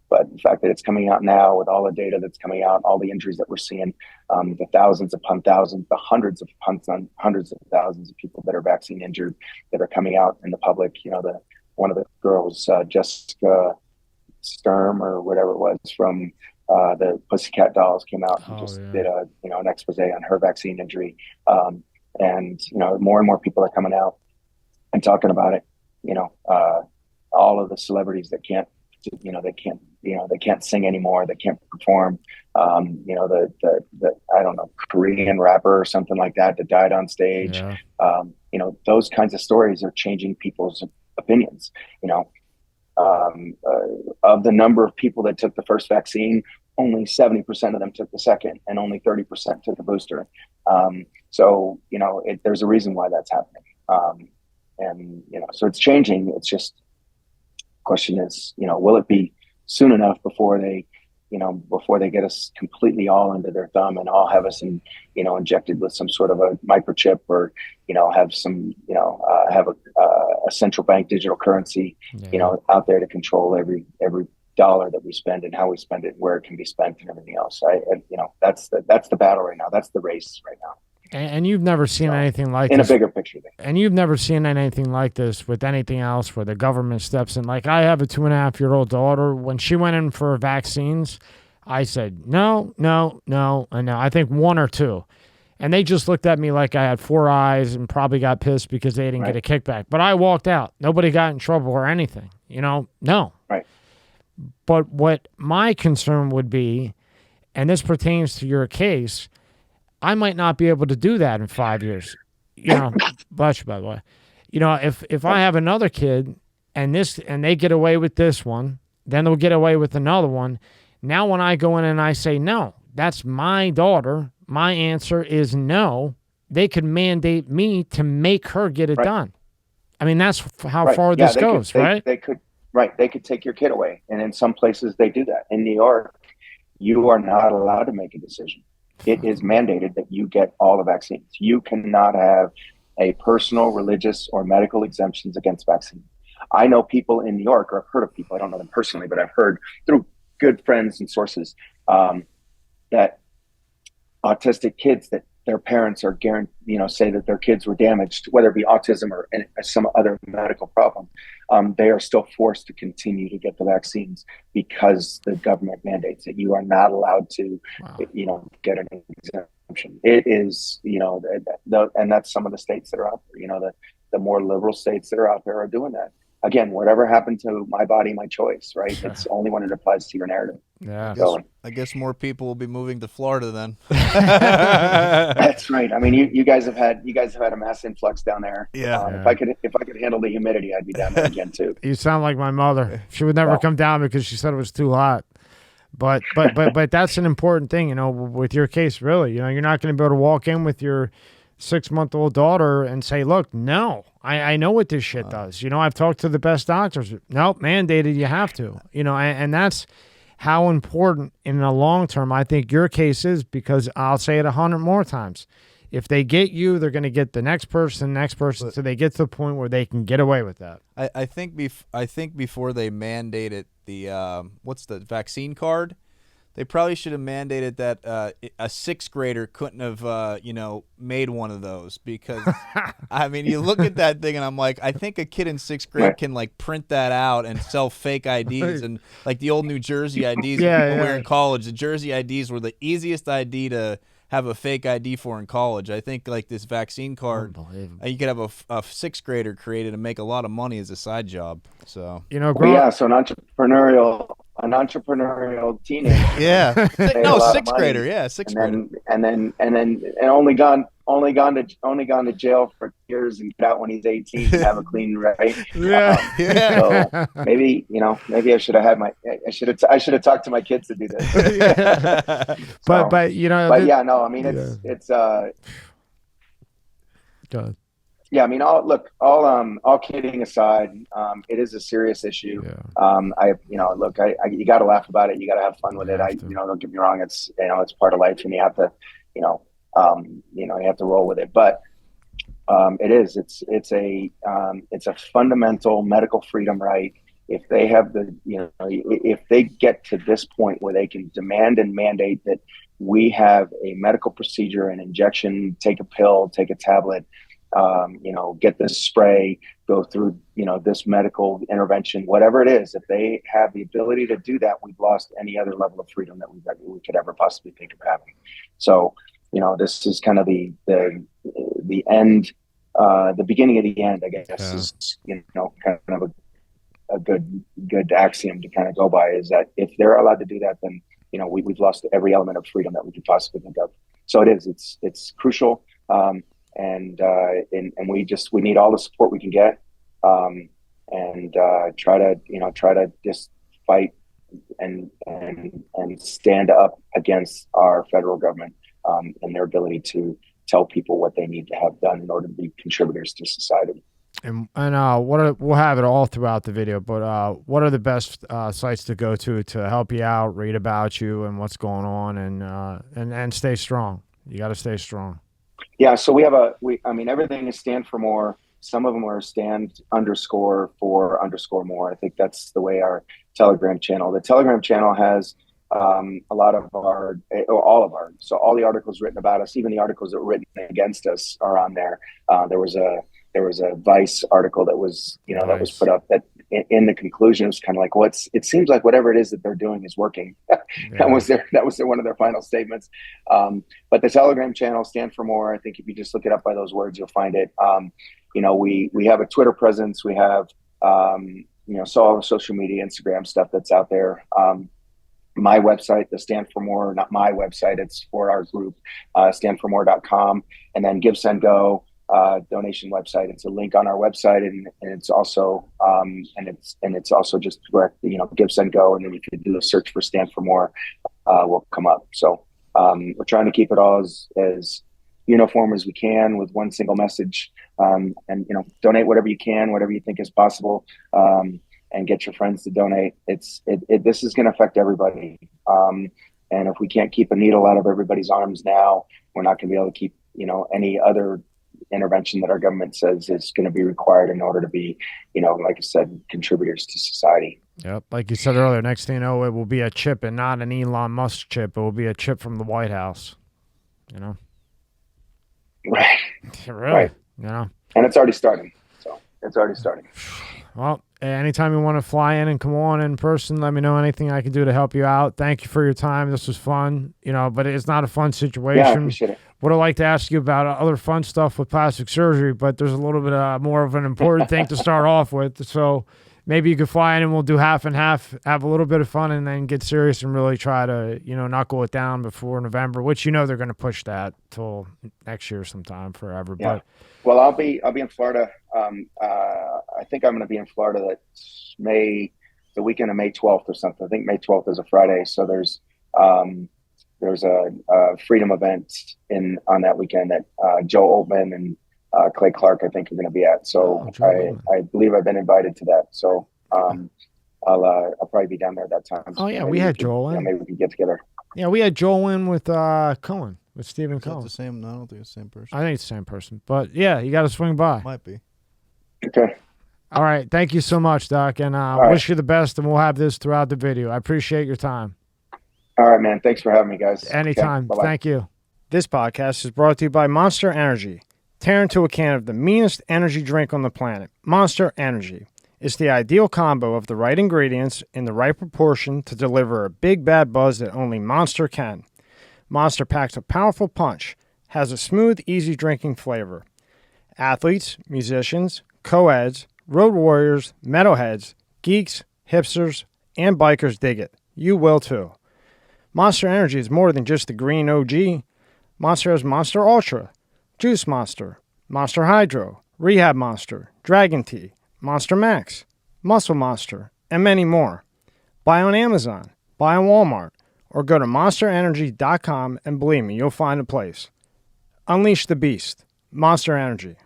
But the fact that it's coming out now with all the data that's coming out, all the injuries that we're seeing, the thousands upon thousands, the hundreds of thousands of people that are vaccine injured that are coming out in the public. One of the girls, Jessica Sturm or whatever it was from the Pussycat Dolls, came out and did an expose on her vaccine injury. And more and more people are coming out and talking about it. All of the celebrities that can't, they can't sing anymore. They can't perform. The I don't know, Korean rapper or something like that died on stage. Those kinds of stories are changing people's opinions. Of the number of people that took the first vaccine, only 70% of them took the second, and only 30% took the booster. So there's a reason why that's happening. So it's changing. It's just, question is, will it be soon enough before they get us completely all under their thumb and all have us injected with some sort of a microchip, or have some have a central bank digital currency out there to control every dollar that we spend and how we spend it, where it can be spent, and everything else. That's the battle right now. That's the race right now. And you've never seen anything like in this. a bigger picture. And you've never seen anything like this with anything else where the government steps in. Like, I have a 2.5-year-old daughter. When she went in for vaccines, I said, no, no, no, and no. I think 1 or 2. And they just looked at me like I had 4 eyes and probably got pissed because they didn't get a kickback. But I walked out. Nobody got in trouble or anything. No. Right. But what my concern would be, and this pertains to your case, I might not be able to do that in 5 years. Bless you, by the way. If I have another kid and they get away with this one, then they'll get away with another one. Now when I go in and I say, no, that's my daughter, my answer is no, they could mandate me to make her get it done. I mean, that's how far this goes, right? They could take your kid away. And in some places they do that. In New York, you are not allowed to make a decision. It is mandated that you get all the vaccines. You cannot have a personal, religious, or medical exemptions against vaccines. I know people in New York, or I've heard of people, I don't know them personally, but I've heard through good friends and sources that autistic kids that their parents are say that their kids were damaged, whether it be autism or some other medical problem, they are still forced to continue to get the vaccines because the government mandates it. You are not allowed to, get an exemption. It is, and that's some of the states that are out there. The more liberal states that are out there are doing that. Again, whatever happened to my body, my choice, right? It's only when it applies to your narrative. Yeah. I guess more people will be moving to Florida then. That's right. I mean, you guys have had a mass influx down there. Yeah. If I could handle the humidity, I'd be down there again too. You sound like my mother. She would never come down because she said it was too hot. But that's an important thing, with your case, really. You're not going to be able to walk in with your 6-month-old daughter and say, look, no, I know what this shit does. I've talked to the best doctors. Nope, mandated, you have to. And that's how important in the long term I think your case is, because I'll say it 100 more times. If they get you, they're going to get the next person, so they get to the point where they can get away with that. I think before they mandated the what's the vaccine card, they probably should have mandated that a 6th grader couldn't have, made one of those, because, I mean, you look at that thing and I'm like, I think a kid in 6th grade can print that out and sell fake IDs and like the old New Jersey IDs we were in college. The Jersey IDs were the easiest ID to have a fake ID for in college. I think this vaccine card, you could have a 6th grader created and make a lot of money as a side job. So so an entrepreneurial teenager. Yeah. No, 6th grader. Yeah, 6th grader. And only gone to jail for years and get out when he's 18 and have a clean right. So maybe I should have I should have talked to my kids to do this. But it's Go ahead. Yeah, I mean, all kidding aside, it is a serious issue. Yeah. You got to laugh about it. You got to have fun with it. Don't get me wrong. It's part of life, and you have to, you have to roll with it. But it's a fundamental medical freedom right. If they have if they get to this point where they can demand and mandate that we have a medical procedure, an injection, take a pill, take a tablet, get this spray, go through, this medical intervention, whatever it is, if they have the ability to do that, we've lost any other level of freedom that we could ever possibly think of having. So, this is kind of the end, the beginning of the end, I guess, is, kind of a good axiom to kind of go by, is that if they're allowed to do that, then, we've lost every element of freedom that we could possibly think of. So it's crucial. And we need all the support we can get, and try to just fight and stand up against our federal government, and their ability to tell people what they need to have done in order to be contributors to society. And we'll have it all throughout the video, but what are the best sites to go to help you out, read about you and what's going on, and stay strong? You got to stay strong. Yeah, so we have everything is stand for more. Some of them are stand _for_more. I think that's the way our Telegram channel. The Telegram channel has a lot of our, all of our, so all the articles written about us, even the articles that were written against us, are on there. There was a Vice article that was, that was put up that in the conclusion was kind of like, it seems like whatever it is that they're doing is working. That was one of their final statements. But the Telegram channel, Stand for More, I think if you just look it up by those words, you'll find it. We have a Twitter presence. We have, so all the social media, Instagram stuff that's out there. My website, the Stand for More, not my website, it's for our group, standformore.com, and then Give, Send, Go, donation website. It's a link on our website, and it's also it's also just direct, Give, Send, Go, and then if you do a search for Stand for More, will come up. So we're trying to keep it all as uniform as we can, with one single message, and donate whatever you can, whatever you think is possible, and get your friends to donate. This is going to affect everybody, and if we can't keep a needle out of everybody's arms now, we're not going to be able to keep any other intervention that our government says is going to be required in order to be, like I said, contributors to society. Yep. Like you said earlier, next thing you know, it will be a chip, and not an Elon Musk chip. It will be a chip from the White House, Right. Really? Right. And it's already starting. So it's already starting. Well, anytime you want to fly in and come on in person, let me know anything I can do to help you out. Thank you for your time. This was fun, but it's not a fun situation. Yeah, I appreciate it. Would have liked to ask you about other fun stuff with plastic surgery, but there's a little bit more of an important thing to start off with. So maybe you could fly in and we'll do half and half, have a little bit of fun, and then get serious and really try to, knuckle it down before November, which they're going to push that till next year sometime, forever. Yeah. But well, I'll be in Florida. I think I'm going to be in Florida the weekend of May 12th or something. I think May 12th is a Friday. So there's a freedom event on that weekend that Joe Altman and Clay Clark, I think, are going to be at. So I believe I've been invited to that. So I'll probably be down there at that time. Oh, yeah, so we had Joel in. Maybe we can get together. Yeah, we had Joel in with Cohen, with Stephen Cohen. The same? No, I don't think it's the same person. I think it's the same person. But, yeah, you got to swing by. Might be. Okay. All right. Thank you so much, Doc. And wish you the best, and we'll have this throughout the video. I appreciate your time. All right, man. Thanks for having me, guys. Anytime. Okay, thank you. This podcast is brought to you by Monster Energy. Tear into a can of the meanest energy drink on the planet, Monster Energy. It's the ideal combo of the right ingredients in the right proportion to deliver a big bad buzz that only Monster can. Monster packs a powerful punch, has a smooth, easy drinking flavor. Athletes, musicians, co-eds, road warriors, metalheads, geeks, hipsters, and bikers dig it. You will too. Monster Energy is more than just the green OG. Monster has Monster Ultra, Juice Monster, Monster Hydro, Rehab Monster, Dragon Tea, Monster Max, Muscle Monster, and many more. Buy on Amazon, buy on Walmart, or go to monsterenergy.com and believe me, you'll find a place. Unleash the beast. Monster Energy.